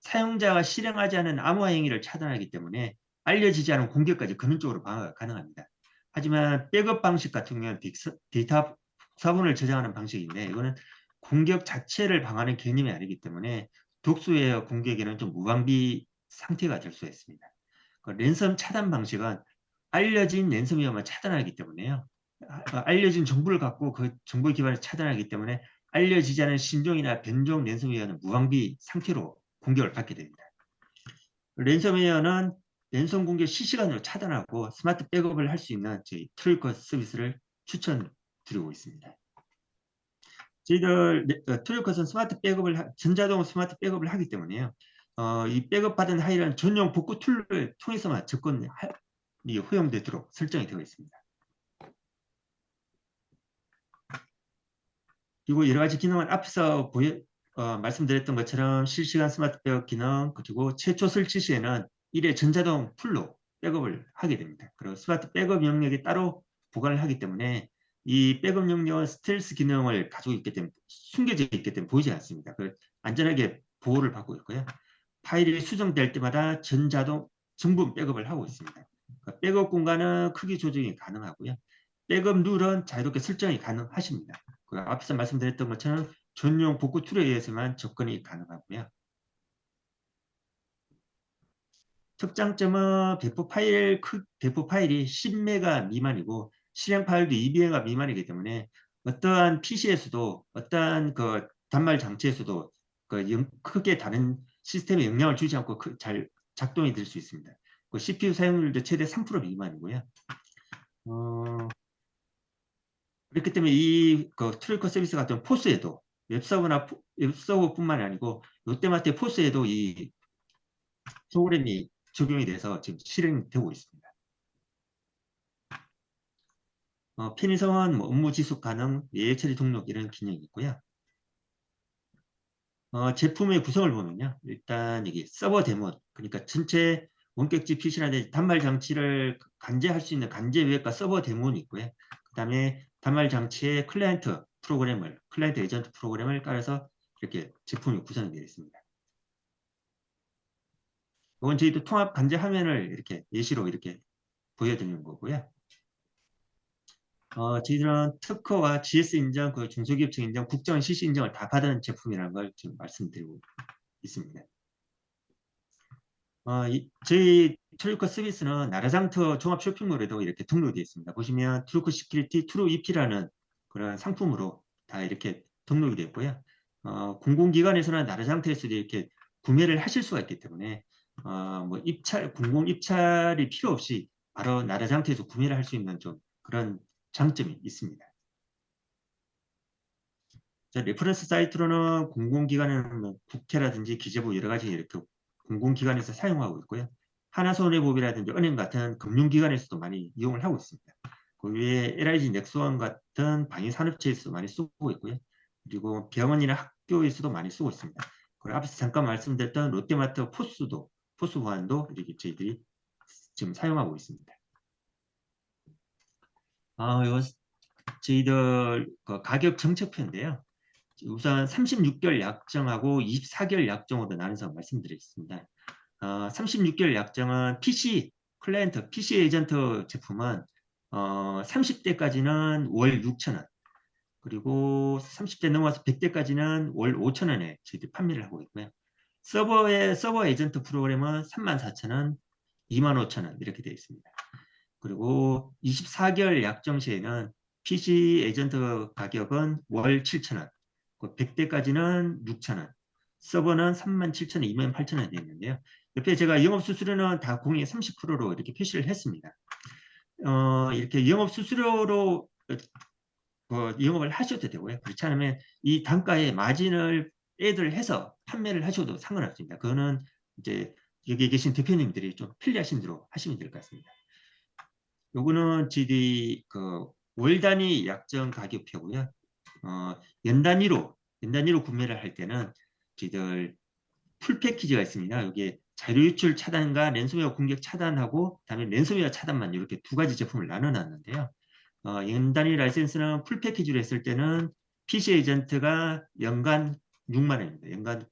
사용자가 실행하지 않은 암호화 행위를 차단하기 때문에 알려지지 않은 공격까지 근원적으로 방어가 가능합니다. 하지만 백업 방식 같은 경우는 데이터 복사본을 저장하는 방식인데 이거는 공격 자체를 방어하는 개념이 아니기 때문에 독소웨어 공격에는 좀 무방비 상태가 될 수 있습니다. 랜섬 차단 방식은 알려진 랜섬웨어만 차단하기 때문에요. 알려진 정보를 갖고 그 정보 기반을 차단하기 때문에 알려지지 않은 신종이나 변종 랜섬웨어는 무방비 상태로 공격을 받게 됩니다. 랜섬웨어는 랜섬 공격 실시간으로 차단하고 스마트 백업을 할 수 있는 저희 트로이컷 서비스를 추천드리고 있습니다. 저희들 트로이컷은 스마트 백업을 전자동 스마트 백업을 하기 때문에요. 이 백업 받은 파일은 전용 복구 툴을 통해서만 접근이 허용되도록 설정이 되어 있습니다. 그리고 여러 가지 기능은 앞서 말씀드렸던 것처럼 실시간 스마트 백업 기능, 그리고 최초 설치 시에는 1회 전자동 풀로 백업을 하게 됩니다. 그리고 스마트 백업 영역이 따로 보관을 하기 때문에 이 백업 영역은 스텔스 기능을 가지고 있기 때문에 숨겨져 있기 때문에 보이지 않습니다. 안전하게 보호를 받고 있고요. 파일이 수정될 때마다 전자동 정분 백업을 하고 있습니다. 백업 공간은 크기 조정이 가능하고요. 백업 룰은 자유롭게 설정이 가능하십니다. 앞서 말씀드렸던 것처럼 전용 복구 툴에 의해서만 접근이 가능하고요. 특장점은 배포 파일이 10메가 미만이고 실행 파일도 2메가 미만이기 때문에 어떠한 PC에서도 어떠한 그 단말 장치에서도 크게 다른 시스템에 영향을 주지 않고 잘 작동이 될 수 있습니다. 그 CPU 사용률도 최대 3% 미만이고요. 그렇기 때문에 이 트루리커 서비스 같은 포스에도 웹서버뿐만 아니고 롯데마트의 포스에도 이 프로그램이 적용이 돼서 지금 실행되고 있습니다. 편의성은 업무 지속 가능, 예외 처리 등록 이런 기능이 있고요. 제품의 구성을 보면요. 일단 이게 서버 데몬, 그러니까 전체 원격지 PC라든지 단말 장치를 관제할 수 있는 관제 웹과 서버 데몬이 있고요. 그 다음에 단말 장치에 클라이언트 에이전트 프로그램을 깔아서 이렇게 제품이 구성이 되어 있습니다. 이건 저희도 통합 관제 화면을 이렇게 예시로 이렇게 보여드리는 거고요. 저희들은 특허와 GS 인정, 중소기업청 인정, 국정 CC 인정을 다 받은 제품이라는 걸 지금 말씀드리고 있습니다. 저희 트루리커 서비스는 나라장터 종합 쇼핑몰에도 이렇게 등록되어 있습니다. 보시면 트루리커 시큐리티 트루 EP라는 그런 상품으로 다 이렇게 등록이 되어 있고요. 공공기관에서는 나라장터에서도 이렇게 구매를 하실 수가 있기 때문에 뭐 공공 입찰이 필요 없이 바로 나라장터에서 구매를 할 수 있는 좀 그런 장점이 있습니다. 자, 레퍼런스 사이트로는 공공기관에는 뭐 국회라든지 기재부 여러 가지 이렇게 공공기관에서 사용하고 있고요. 하나손해보험이라든지 은행 같은 금융기관에서도 많이 이용을 하고 있습니다. 그 외에 LIG 넥스원 같은 방위산업체에서도 많이 쓰고 있고요. 그리고 병원이나 학교에서도 많이 쓰고 있습니다. 그리고 앞에서 잠깐 말씀드렸던 롯데마트 포스 보안도 이렇게 저희들이 지금 사용하고 있습니다. 이건 저희들 가격 정책표인데요. 우선 36개월 약정하고 24개월 약정으로 나눠서 말씀드리겠습니다. 36개월 약정은 클라이언트, PC 에이전트 제품은 30대까지는 월 6,000원, 그리고 30대 넘어와서 100대까지는 월 5,000원에 저희들이 판매를 하고 있고요. 서버 에이전트 프로그램은 34,000원, 25,000원 이렇게 되어 있습니다. 그리고 24개월 약정 시에는 PC 에이전트 가격은 월 7,000원, 100대까지는 6,000원, 서버는 37,000원, 28,000원이 되어 있는데요. 옆에 제가 영업수수료는 다 공익 30%로 이렇게 표시를 했습니다. 이렇게 영업수수료로 영업을 하셔도 되고요. 그렇지 않으면 이 단가에 마진을 애들 해서 판매를 하셔도 상관없습니다. 그거는 이제 여기 계신 대표님들이 좀 편리하신 대로 하시면 될 것 같습니다. 요거는 GD 월 단위 약정 가격표고요. 연 단위로 구매를 할 때는 저희들 풀 패키지가 있습니다. 여기에 자료 유출 차단과 랜섬웨어 공격 차단하고 그다음에 랜섬웨어 차단만 이렇게 두 가지 제품을 나눠놨는데요. 연 단위 라이센스는 풀 패키지로 했을 때는 PC 에이전트가 연간 6만 원입니다. 연간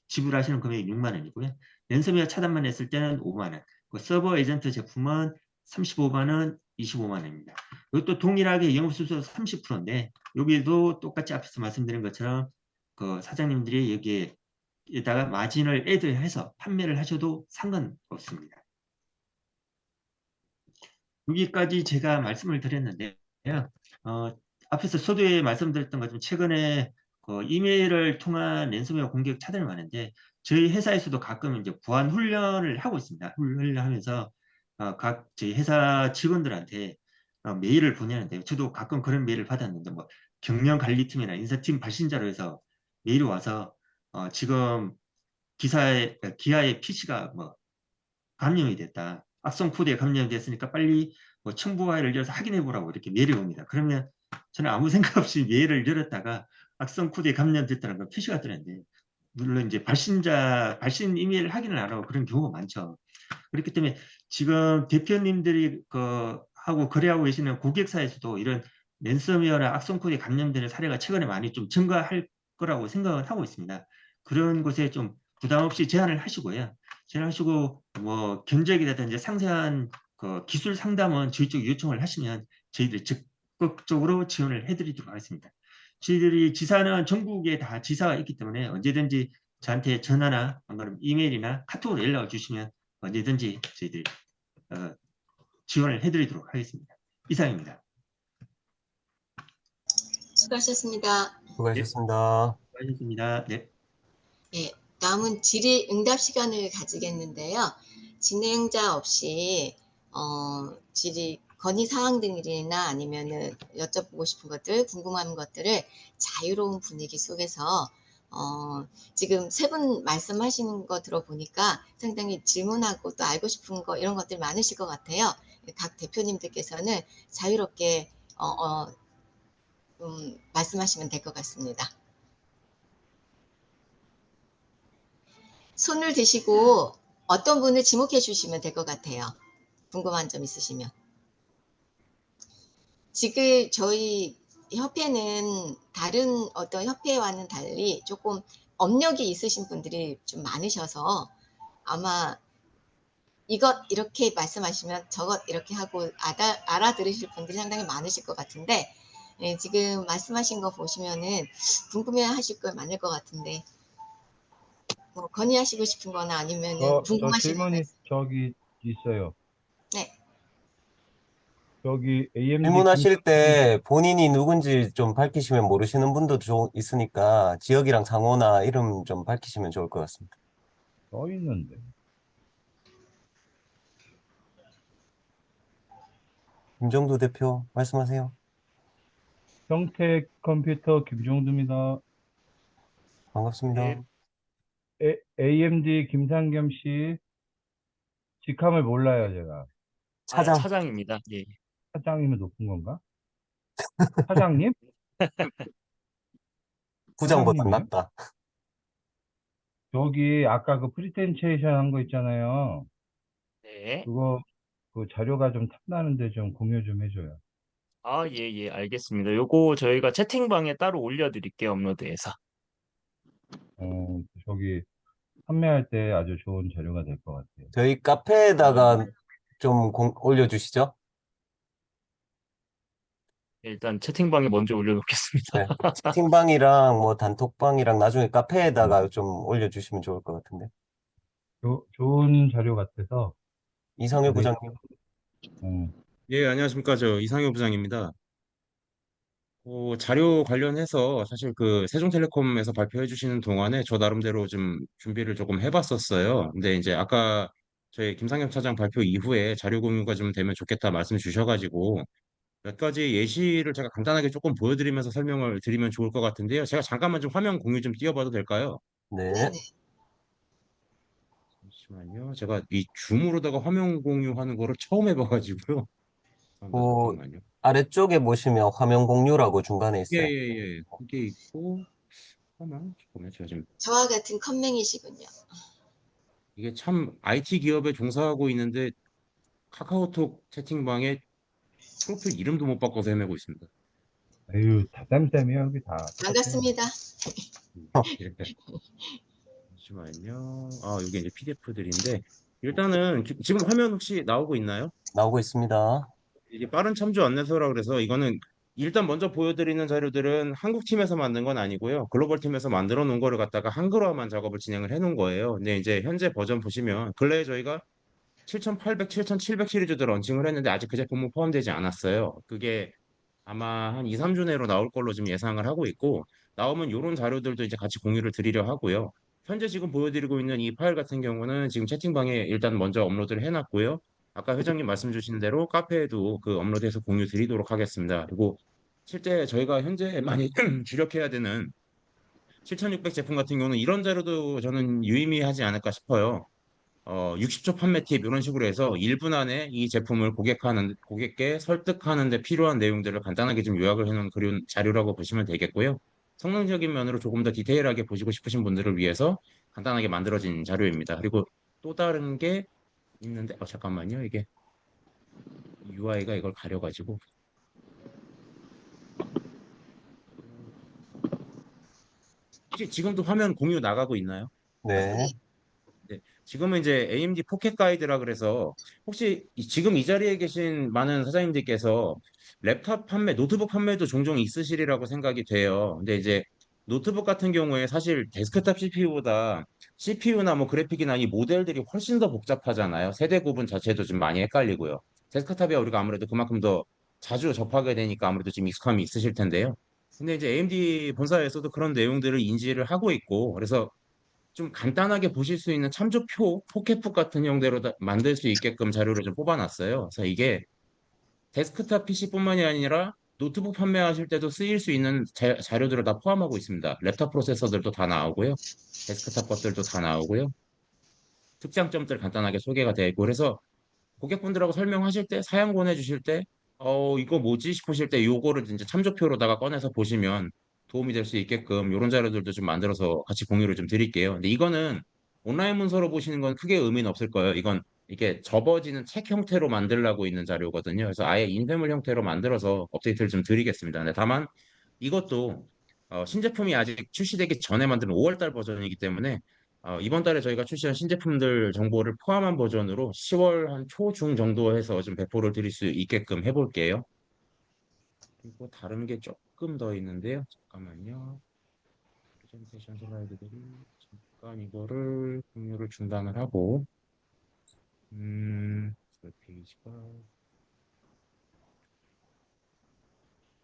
지불하시는 금액이 6만 원이고요. 랜섬웨어 차단만 했을 때는 5만 원. 서버 에이전트 제품은 35만 원, 25만 원입니다. 이것도 동일하게 영업수수료 30%인데 여기도 똑같이 앞에서 말씀드린 것처럼 사장님들이 여기에다가 마진을 애드해서 판매를 하셔도 상관없습니다. 여기까지 제가 말씀을 드렸는데요. 앞에서 서두에 말씀드렸던 것처럼 최근에 이메일을 통한 랜섬웨어 공격 차단을 많은데 저희 회사에서도 가끔 이제 보안 훈련을 하고 있습니다. 훈련하면서 각 저희 회사 직원들한테 메일을 보내는데요. 저도 가끔 그런 메일을 받았는데 뭐 경영관리팀이나 인사팀 발신자로 해서 메일이 와서 지금 기아의 PC가 뭐 감염이 됐다. 악성 코드에 감염이 됐으니까 빨리 뭐 첨부 파일을 열어서 확인해 보라고 이렇게 메일이 옵니다. 그러면 저는 아무 생각 없이 메일을 열었다가 악성 코드에 감염됐다는 걸 표시가 뜨는데 물론 이제 발신 이메일 확인을 안 하고 그런 경우가 많죠. 그렇기 때문에 지금 대표님들이 하고 거래하고 계시는 고객사에서도 이런 랜섬웨어나 악성 코드에 감염되는 사례가 최근에 많이 좀 증가할 거라고 생각을 하고 있습니다. 그런 곳에 좀 부담 없이 제안을 하시고요. 제안하시고 뭐 견적이라든지 상세한 기술 상담은 저희 쪽 요청을 하시면 저희들이 적극적으로 지원을 해드리도록 하겠습니다. 저희들이 지사는 전국에 다 지사가 있기 때문에 언제든지 저한테 전화나 안 그러면 이메일이나 카톡으로 연락을 주시면 언제든지 저희들이 지원을 해드리도록 하겠습니다. 이상입니다. 수고하셨습니다. 수고하셨습니다. 수고하셨습니다. 네. 예, 다음은 질의응답 시간을 가지겠는데요. 진행자 없이 질의 건의 사항 등이나 아니면은 여쭤보고 싶은 것들, 궁금한 것들을 자유로운 분위기 속에서 지금 세 분 말씀하시는 거 들어보니까 상당히 질문하고 또 알고 싶은 거 이런 것들 많으실 것 같아요. 각 대표님들께서는 자유롭게 말씀하시면 될 것 같습니다. 손을 드시고 어떤 분을 지목해 주시면 될 것 같아요. 궁금한 점 있으시면. 지금 저희 협회는 다른 어떤 협회와는 달리 조금 업력이 있으신 분들이 좀 많으셔서 아마 이것 이렇게 말씀하시면 저것 이렇게 하고 알아들으실 분들이 상당히 많으실 것 같은데 예, 지금 말씀하신 거 보시면은 궁금해하실 거 많을 것 같은데 뭐 건의하시고 싶은 거나 아니면은 저 궁금하신 거 질문이 저기 있어요. 네. 저기 AMD 질문하실 때 본인이 누군지 좀 밝히시면 모르시는 분도 있으니까 지역이랑 장호나 이름 좀 밝히시면 좋을 것 같습니다. 써 있는데. 김정두 대표 말씀하세요. 평택 컴퓨터 김종두입니다. 반갑습니다. AMD 김상겸 씨 직함을 몰라요, 제가. 차장, 차장입니다. 예. 사장이면 높은 건가? 사장님? 부장보다 사장님이에요? 낫다. 저기 아까 그 프리텐체이션 한 거 있잖아요. 네. 그거 그 자료가 좀 탐나는데 좀 공유 좀 해줘요. 아, 예, 예, 알겠습니다. 요거 저희가 채팅방에 따로 올려드릴게요, 업로드해서. 저기 판매할 때 아주 좋은 자료가 될 것 같아요. 저희 카페에다가 좀 올려주시죠. 일단 채팅방에 먼저 올려놓겠습니다. 네. 채팅방이랑 뭐 단톡방이랑 나중에 카페에다가 좀 올려주시면 좋을 것 같은데. 좋은 자료 같아서. 이상효 네. 부장님. 예, 안녕하십니까. 저 이상효 부장입니다. 자료 관련해서 사실 그 세종텔레콤에서 발표해 주시는 동안에 저 나름대로 좀 준비를 조금 해봤었어요. 근데 이제 아까 저희 김상겸 차장 발표 이후에 자료 공유가 좀 되면 좋겠다 말씀 주셔가지고 몇 가지 예시를 제가 간단하게 조금 보여드리면서 설명을 드리면 좋을 것 같은데요. 제가 잠깐만 좀 화면 공유 좀 띄워봐도 될까요? 네. 네네. 잠시만요. 제가 이 줌으로다가 화면 공유하는 거를 처음 해봐가지고요. 그 잠깐만요. 아래쪽에 보시면 화면 공유라고 중간에 예, 있어요. 예, 예. 그게 있고, 잠깐만, 제가 지금 저와 같은 컴맹이시군요. 이게 참 IT 기업에 종사하고 있는데 카카오톡 채팅방에 프로필 이름도 못 바꿔서 헤매고 있습니다. 에휴, 다 쌤쌤이야, 여기 다. 똑같아요. 반갑습니다. 예. 잠시만요. 이게 이제 PDF들인데 일단은 지금 화면 혹시 나오고 있나요? 나오고 있습니다. 이게 빠른 참조 안내서라 그래서 이거는 일단 먼저 보여드리는 자료들은 한국 팀에서 만든 건 아니고요. 글로벌 팀에서 만들어 놓은 거를 갖다가 한글화만 작업을 진행을 해 놓은 거예요. 근데 이제 현재 버전 보시면 근래에 저희가 7800, 7700 시리즈도 런칭을 했는데 아직 그 제품은 포함되지 않았어요. 그게 아마 한 2, 3주 내로 나올 걸로 지금 예상을 하고 있고 나오면 이런 자료들도 이제 같이 공유를 드리려 하고요. 현재 지금 보여드리고 있는 이 파일 같은 경우는 지금 채팅방에 일단 먼저 업로드를 해놨고요. 아까 회장님 말씀 주신 대로 카페에도 그 업로드해서 공유 드리도록 하겠습니다. 그리고 실제 저희가 현재 많이 주력해야 되는 7600 제품 같은 경우는 이런 자료도 저는 유의미하지 않을까 싶어요. 60초 판매 팁 이런 식으로 해서 1분 안에 이 제품을 고객께 설득하는 데 필요한 내용들을 간단하게 좀 요약을 해놓은 그런 자료라고 보시면 되겠고요. 성능적인 면으로 조금 더 디테일하게 보시고 싶으신 분들을 위해서 간단하게 만들어진 자료입니다. 그리고 또 다른 게 있는데, 잠깐만요. 이게 UI가 이걸 가려가지고. 혹시 지금도 화면 공유 나가고 있나요? 네. 네. 네, 지금은 이제 AMD 포켓 가이드라 그래서 혹시 지금 이 자리에 계신 많은 사장님들께서 랩탑 판매, 노트북 판매도 종종 있으시리라고 생각이 돼요. 근데 이제 노트북 같은 경우에 사실 데스크탑 CPU보다 CPU나 뭐 그래픽이나 이 모델들이 훨씬 더 복잡하잖아요. 세대 구분 자체도 좀 많이 헷갈리고요. 데스크탑에 우리가 아무래도 그만큼 더 자주 접하게 되니까 아무래도 좀 익숙함이 있으실 텐데요. 근데 이제 AMD 본사에서도 그런 내용들을 인지를 하고 있고, 그래서 좀 간단하게 보실 수 있는 참조표, 포켓북 같은 형태로 만들 수 있게끔 자료를 좀 뽑아놨어요. 그래서 이게 데스크탑 PC뿐만이 아니라 노트북 판매하실 때도 쓰일 수 있는 자료들을 다 포함하고 있습니다. 랩탑 프로세서들도 다 나오고요. 데스크탑 것들도 다 나오고요. 특장점들 간단하게 소개가 되고, 그래서 고객분들하고 설명하실 때, 사양 보내주실 때, 이거 뭐지 싶으실 때 요거를 이제 참조표로다가 꺼내서 보시면 도움이 될 수 있게끔 이런 자료들도 좀 만들어서 같이 공유를 좀 드릴게요. 근데 이거는 온라인 문서로 보시는 건 크게 의미는 없을 거예요. 이건 이게 접어지는 책 형태로 만들라고 있는 자료거든요. 그래서 아예 인쇄물 형태로 만들어서 업데이트를 좀 드리겠습니다. 근데 다만 이것도 신제품이 아직 출시되기 전에 만든 5월달 버전이기 때문에 이번 달에 저희가 출시한 신제품들 정보를 포함한 버전으로 10월 한 초중 정도 해서 좀 배포를 드릴 수 있게끔 해볼게요. 그리고 다른 게 조금 더 있는데요. 잠깐만요. 프레젠테이션 슬라이드들이 잠깐 이거를 공유를 중단을 하고 그 페이지가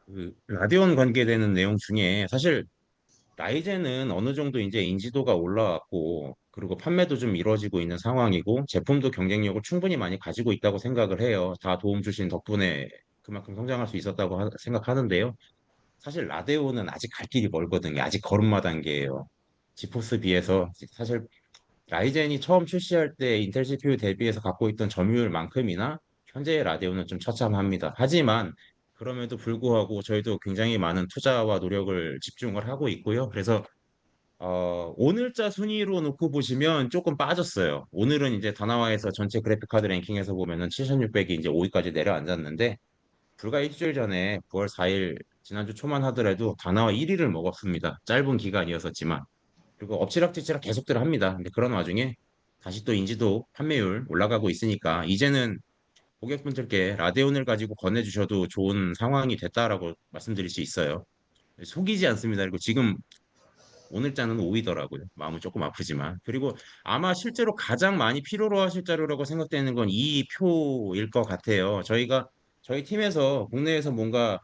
그 라데온 관계되는 내용 중에 사실 라이젠은 어느 정도 이제 인지도가 올라왔고, 그리고 판매도 좀 이루어지고 있는 상황이고, 제품도 경쟁력을 충분히 많이 가지고 있다고 생각을 해요. 다 도움 주신 덕분에 그만큼 성장할 수 있었다고 생각하는데요. 사실 라데오는 아직 갈 길이 멀거든요. 아직 걸음마 단계예요. 지포스 비해서 사실 라이젠이 처음 출시할 때 인텔 CPU 대비해서 갖고 있던 점유율만큼이나 현재의 라데오는 좀 처참합니다. 하지만 그럼에도 불구하고 저희도 굉장히 많은 투자와 노력을 집중을 하고 있고요. 그래서 오늘자 순위로 놓고 보시면 조금 빠졌어요. 오늘은 이제 다나와에서 전체 그래픽 카드 랭킹에서 보면은 7,600이 이제 5위까지 내려앉았는데, 불과 일주일 전에 9월 4일 지난주 초만 하더라도 다나와 1위를 먹었습니다. 짧은 기간이었었지만. 그리고 엎치락뒤치락 계속들 합니다. 근데 그런 와중에 다시 또 인지도 판매율 올라가고 있으니까 이제는 고객분들께 라데온을 가지고 권해주셔도 좋은 상황이 됐다라고 말씀드릴 수 있어요. 속이지 않습니다. 그리고 지금 오늘자는 5위더라고요. 마음은 조금 아프지만. 그리고 아마 실제로 가장 많이 필요로 하실 자료라고 생각되는 건 이 표일 것 같아요. 저희 팀에서 국내에서 뭔가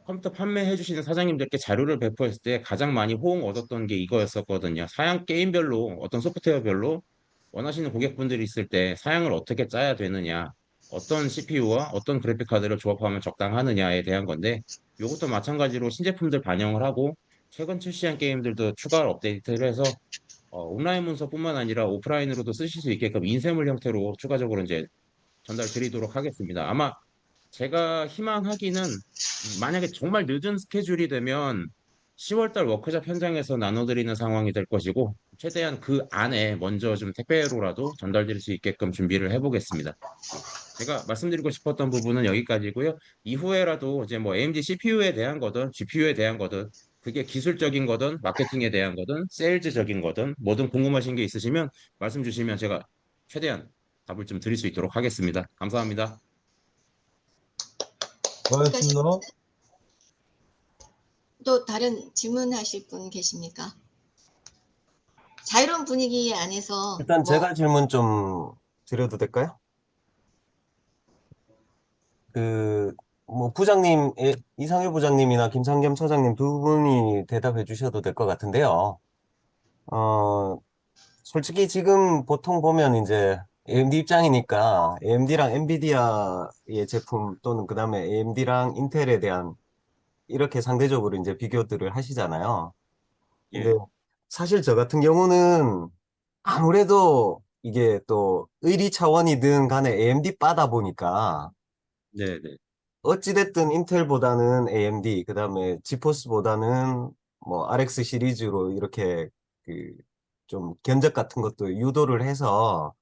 컴퓨터 판매해 주시는 사장님들께 자료를 배포했을 때 가장 많이 호응 얻었던 게 이거였었거든요. 사양 게임별로 어떤 소프트웨어별로 원하시는 고객분들이 있을 때 사양을 어떻게 짜야 되느냐, 어떤 CPU와 어떤 그래픽 카드를 조합하면 적당하느냐에 대한 건데, 이것도 마찬가지로 신제품들 반영을 하고 최근 출시한 게임들도 추가 업데이트를 해서 온라인 문서뿐만 아니라 오프라인으로도 쓰실 수 있게끔 인쇄물 형태로 추가적으로 이제 전달 드리도록 하겠습니다. 아마 제가 희망하기는 만약에 정말 늦은 스케줄이 되면 10월 달 워크숍 현장에서 나눠드리는 상황이 될 것이고, 최대한 그 안에 먼저 좀 택배로라도 전달드릴 수 있게끔 준비를 해보겠습니다. 제가 말씀드리고 싶었던 부분은 여기까지고요. 이후에라도 이제 뭐 AMD CPU에 대한 거든 GPU에 대한 거든, 그게 기술적인 거든 마케팅에 대한 거든 세일즈적인 거든 뭐든 궁금하신 게 있으시면 말씀 주시면 제가 최대한 답을 좀 드릴 수 있도록 하겠습니다. 감사합니다. 고맙습니다. 또 다른 질문하실 분 계십니까? 자유로운 분위기 안에서 일단 뭐 제가 질문 좀 드려도 될까요? 뭐 이상일 부장님이나 김상겸 차장님 두 분이 대답해 주셔도 될 것 같은데요. 어, 솔직히 지금 보통 보면 이제 AMD 입장이니까 AMD랑 엔비디아의 제품 또는 그 다음에 AMD랑 인텔에 대한 이렇게 상대적으로 이제 비교들을 하시잖아요. 근데 예, 사실 저 같은 경우는 아무래도 이게 또 의리 차원이든 간에 AMD 빠다 보니까 네, 네, 어찌됐든 인텔보다는 AMD, 그 다음에 지포스보다는 뭐 RX 시리즈로 이렇게 그 좀 견적 같은 것도 유도를 해서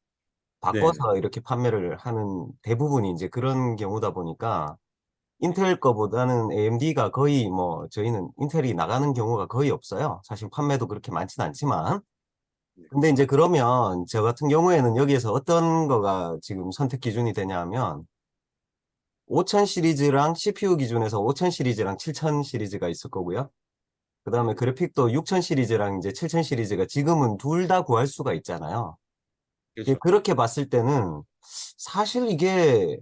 네, 네, 바꿔서 이렇게 판매를 하는 대부분이 이제 그런 경우다 보니까 인텔 거보다는 AMD가 거의 뭐 저희는 인텔이 나가는 경우가 거의 없어요. 사실 판매도 그렇게 많진 않지만. 근데 이제 그러면 저 같은 경우에는 여기에서 어떤 거가 지금 선택 기준이 되냐 하면 5000 시리즈랑 CPU 기준에서 5000 시리즈랑 7000 시리즈가 있을 거고요. 그 다음에 그래픽도 6000 시리즈랑 이제 7000 시리즈가 지금은 둘 다 구할 수가 있잖아요. 이게 그렇죠. 그렇게 봤을 때는 사실 이게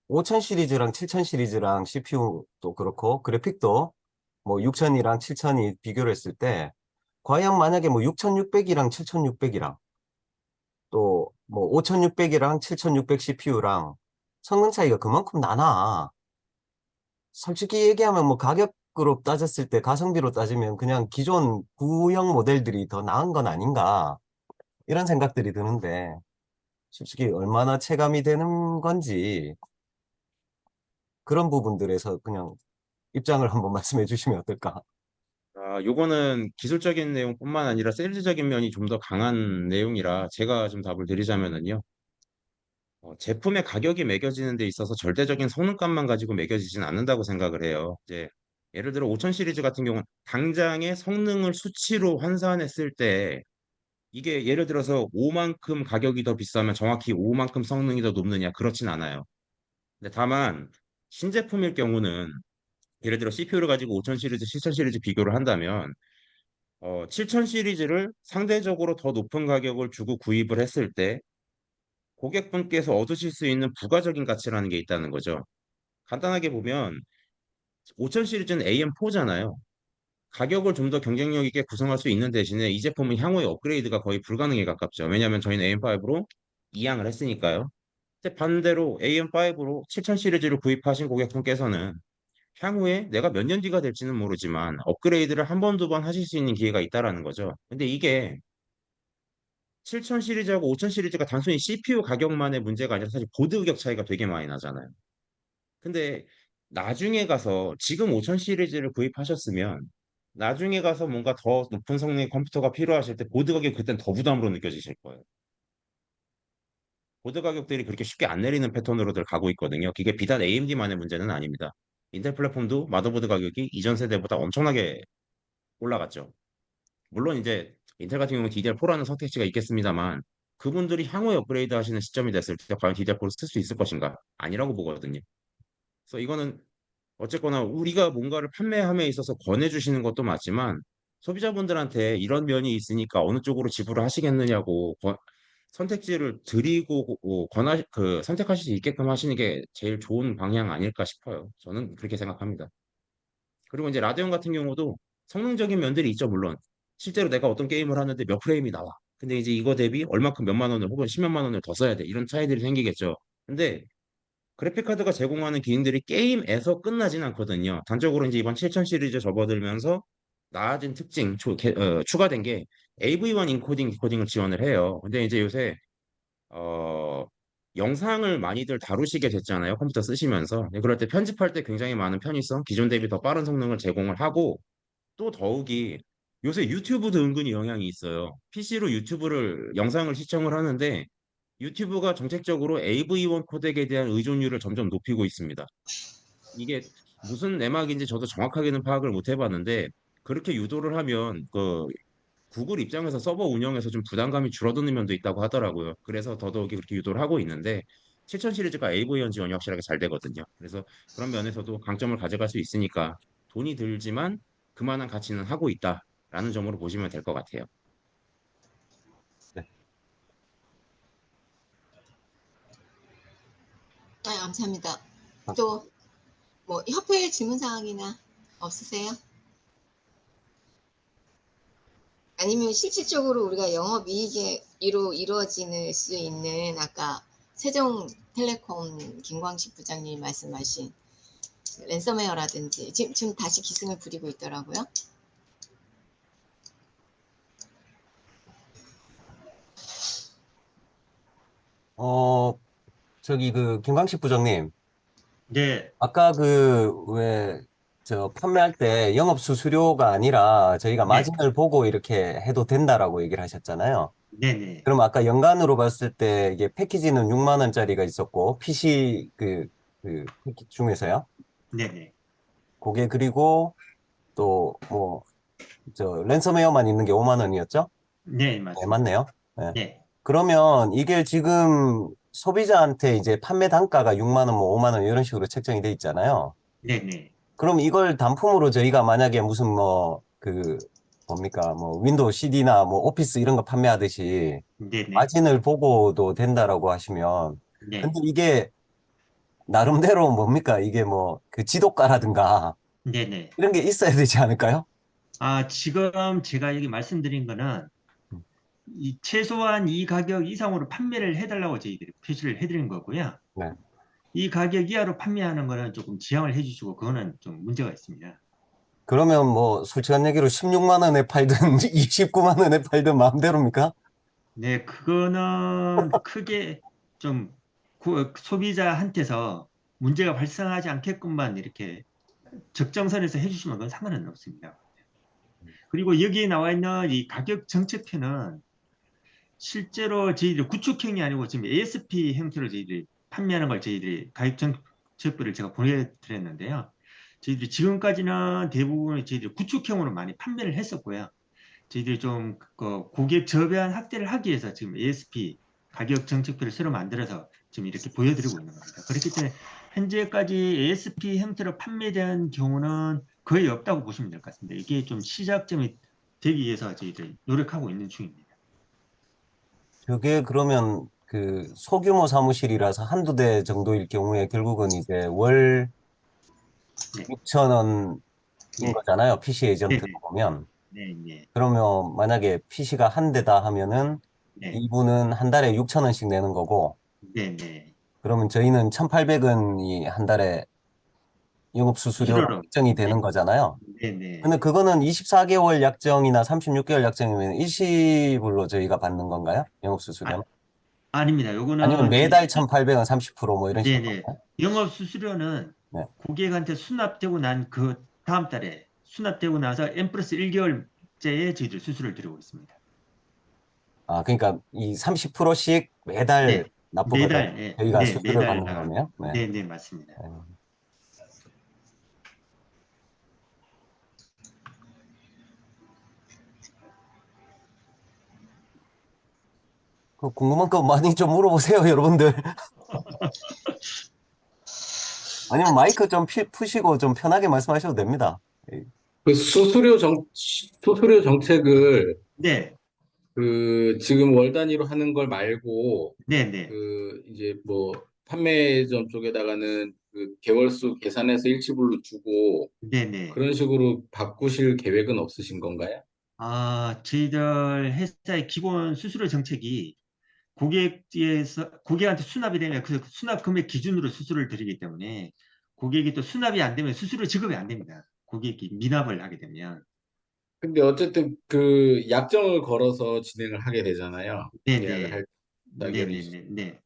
5000 시리즈랑 7000 시리즈랑 CPU도 그렇고 그래픽도 뭐 6000이랑 7000이 비교를 했을 때 과연 만약에 뭐 6600이랑 7600이랑 또 뭐 5600이랑 7600 CPU랑 성능 차이가 그만큼 나나. 솔직히 얘기하면 뭐 가격으로 따졌을 때 가성비로 따지면 그냥 기존 구형 모델들이 더 나은 건 아닌가 이런 생각들이 드는데 솔직히 얼마나 체감이 되는 건지 그런 부분들에서 그냥 입장을 한번 말씀해 주시면 어떨까? 요거는 기술적인 내용뿐만 아니라 세일즈적인 면이 좀 더 강한 내용이라 제가 좀 답을 드리자면은요. 제품의 가격이 매겨지는 데 있어서 절대적인 성능값만 가지고 매겨지진 않는다고 생각을 해요. 이제 예를 들어 5000 시리즈 같은 경우는 당장의 성능을 수치로 환산했을 때 이게 예를 들어서 5만큼 가격이 더 비싸면 정확히 5만큼 성능이 더 높느냐 그렇진 않아요. 근데 다만 신제품일 경우는 예를 들어 CPU를 가지고 5000 시리즈, 7000 시리즈 비교를 한다면 7000 시리즈를 상대적으로 더 높은 가격을 주고 구입을 했을 때 고객분께서 얻으실 수 있는 부가적인 가치라는 게 있다는 거죠. 간단하게 보면 5000 시리즈는 AM4잖아요. 가격을 좀 더 경쟁력 있게 구성할 수 있는 대신에 이 제품은 향후에 업그레이드가 거의 불가능에 가깝죠. 왜냐하면 저희는 AM5로 이양을 했으니까요. 근데 반대로 AM5로 7000 시리즈를 구입하신 고객분께서는 향후에 내가 몇 년 뒤가 될지는 모르지만 업그레이드를 한 번, 두 번 하실 수 있는 기회가 있다라는 거죠. 근데 이게 7000 시리즈하고 5000 시리즈가 단순히 CPU 가격만의 문제가 아니라 사실 보드 가격 차이가 되게 많이 나잖아요. 근데 나중에 가서 지금 5000 시리즈를 구입하셨으면 나중에 가서 뭔가 더 높은 성능의 컴퓨터가 필요하실 때 보드 가격이 그땐 더 부담으로 느껴지실 거예요. 보드 가격들이 그렇게 쉽게 안 내리는 패턴으로들 가고 있거든요. 그게 비단 AMD만의 문제는 아닙니다. 인텔 플랫폼도 마더보드 가격이 이전 세대보다 엄청나게 올라갔죠. 물론 이제 인텔 같은 경우는 DDR4라는 선택지가 있겠습니다만 그분들이 향후에 업그레이드 하시는 시점이 됐을 때 과연 DDR4를 쓸 수 있을 것인가? 아니라고 보거든요. 그래서 이거는 어쨌거나 우리가 뭔가를 판매함에 있어서 권해주시는 것도 맞지만 소비자분들한테 이런 면이 있으니까 어느 쪽으로 지불을 하시겠느냐고 선택지를 드리고 선택하실 수 있게끔 하시는 게 제일 좋은 방향 아닐까 싶어요. 저는 그렇게 생각합니다. 그리고 이제 라데온 같은 경우도 성능적인 면들이 있죠, 물론. 실제로 내가 어떤 게임을 하는데 몇 프레임이 나와. 근데 이제 이거 대비 얼마큼 몇만 원을 혹은 십몇만 원을 더 써야 돼. 이런 차이들이 생기겠죠. 근데 그래픽카드가 제공하는 기능들이 게임에서 끝나진 않거든요. 단적으로 이제 이번 7000 시리즈 접어들면서 나아진 특징, 추가된 게 AV1 인코딩, 디코딩을 지원을 해요. 근데 이제 요새 어, 영상을 많이들 다루시게 됐잖아요. 컴퓨터 쓰시면서. 네, 그럴 때 편집할 때 굉장히 많은 편의성, 기존 대비 더 빠른 성능을 제공을 하고 또 더욱이 요새 유튜브도 은근히 영향이 있어요. PC로 유튜브를 영상을 시청을 하는데 유튜브가 정책적으로 AV1 코덱에 대한 의존율을 점점 높이고 있습니다. 이게 무슨 내막인지 저도 정확하게는 파악을 못 해봤는데 그렇게 유도를 하면 그 구글 입장에서 서버 운영에서 좀 부담감이 줄어드는 면도 있다고 하더라고요. 그래서 더더욱이 그렇게 유도를 하고 있는데 7000 시리즈가 AV1 지원이 확실하게 잘 되거든요. 그래서 그런 면에서도 강점을 가져갈 수 있으니까 돈이 들지만 그만한 가치는 하고 있다라는 점으로 보시면 될 것 같아요. 네. 아, 감사합니다. 아, 또 뭐 협회 질문 사항이나 없으세요? 아니면 실질적으로 우리가 영업이익이 이루어질 수 있는 아까 세종텔레콤 김광식 부장님이 말씀하신 랜섬웨어라든지 지금 다시 기승을 부리고 있더라고요. 어, 저기 그 김광식 부장님, 네, 아까 그 왜 저 판매할 때 영업 수수료가 아니라 저희가 네, 마진을 보고 이렇게 해도 된다라고 얘기를 하셨잖아요. 네, 네, 그럼 아까 연간으로 봤을 때 이게 패키지는 6만 원짜리가 있었고 PC 그 패키지 중에서요. 네, 네, 그게 그리고 또 뭐 저 랜섬웨어만 있는 게 5만 원이었죠? 네, 네, 맞습니다. 맞네요. 네. 네, 그러면 이게 지금 소비자한테 이제 판매 단가가 6만 원, 뭐 5만 원 이런 식으로 책정이 돼 있잖아요. 네, 네, 그럼 이걸 단품으로 저희가 만약에 무슨 뭐 뭡니까 뭐 윈도우 CD나 뭐 오피스 이런 거 판매하듯이 네, 네, 마진을 보고도 된다라고 하시면 네, 근데 이게 나름대로 뭡니까 이게 뭐 그 지도가라든가 네, 네. 이런 게 있어야 되지 않을까요? 지금 제가 여기 말씀드린 거는 음, 최소한 이 가격 이상으로 판매를 해달라고 저희들이 표시를 해드린 거고요. 네. 이 가격 이하로 판매하는 거는 조금 지양을 해주시고 그거는 좀 문제가 있습니다. 그러면 뭐 솔직한 얘기로 16만 원에 팔든 29만 원에 팔든 마음대로입니까? 네, 그거는 크게 좀 소비자한테서 문제가 발생하지 않게끔만 이렇게 적정선에서 해주시면 그건 상관은 없습니다. 그리고 여기에 나와 있는 이 가격 정책표는 실제로 저희들이 구축형이 아니고 지금 ASP 형태로 저희들이 판매하는 걸 저희들이 가격 정책표를 제가 보내드렸는데요. 저희들이 지금까지는 대부분 저희들이 구축형으로 많이 판매를 했었고요. 저희들이 좀 고객 저변 확대를 하기 위해서 지금 ASP 가격 정책표를 새로 만들어서 지금 이렇게 보여드리고 있는 겁니다. 그렇기 때문에 현재까지 ASP 형태로 판매된 경우는 거의 없다고 보시면 될 것 같습니다. 이게 좀 시작점이 되기 위해서 저희들이 노력하고 있는 중입니다. 그게 그러면 그 소규모 사무실이라서 한두 대 정도일 경우에 결국은 이제 월 네, 6천 원인 네, 거잖아요. PC 네, 에이전트로 네, 보면. 네, 네, 그러면 만약에 PC가 한 대다 하면은 네, 이분은 한 달에 6천 원씩 내는 거고 네, 네. 그러면 저희는 1,800원이 한 달에 영업수수료로 수수료로, 책정이 네, 되는 거잖아요. 네, 네. 근데 그거는 24개월 약정이나 36개월 약정이면 일시불로 저희가 받는 건가요? 영업수수료는? 아닙니다. 아니면 요거는 저희 매달 1,800원 30%뭐 이런 식으로 네네. 받나요? 영업 수수료는 네. 고객한테 수납되고 난 그 다음 달에 수납되고 나서 N 플러스 1개월째에 저희들 수수료를 드리고 있습니다. 아, 그러니까 이 30%씩 매달 네. 납부가 매달, 네, 저희가 네, 수수료를 매달 받는 나갑니다. 거네요. 네. 네, 네, 맞습니다. 네. 그 궁금한 거 많이 좀 물어보세요, 여러분들. 아니면 마이크 좀 푸시고 좀 편하게 말씀하셔도 됩니다. 예. 그 수수료 정책을 네, 지금 월 단위로 하는 걸 말고 네, 네. 이제 뭐 판매점 쪽에다가는 그 개월수 계산해서 일시불로 주고 네, 네. 그런 식으로 바꾸실 계획은 없으신 건가요? 저희들 회사의 기본 수수료 정책이 고객한테 수납이 되면 그 수납 금액 기준으로 수수료를 드리기 때문에 고객이 또 수납이 안 되면 수수료 지급이 안 됩니다. 고객이 미납을 하게 되면. 근데 어쨌든 그 약정을 걸어서 진행을 하게 되잖아요. 계약을 네네. 할 4개월, 네네네.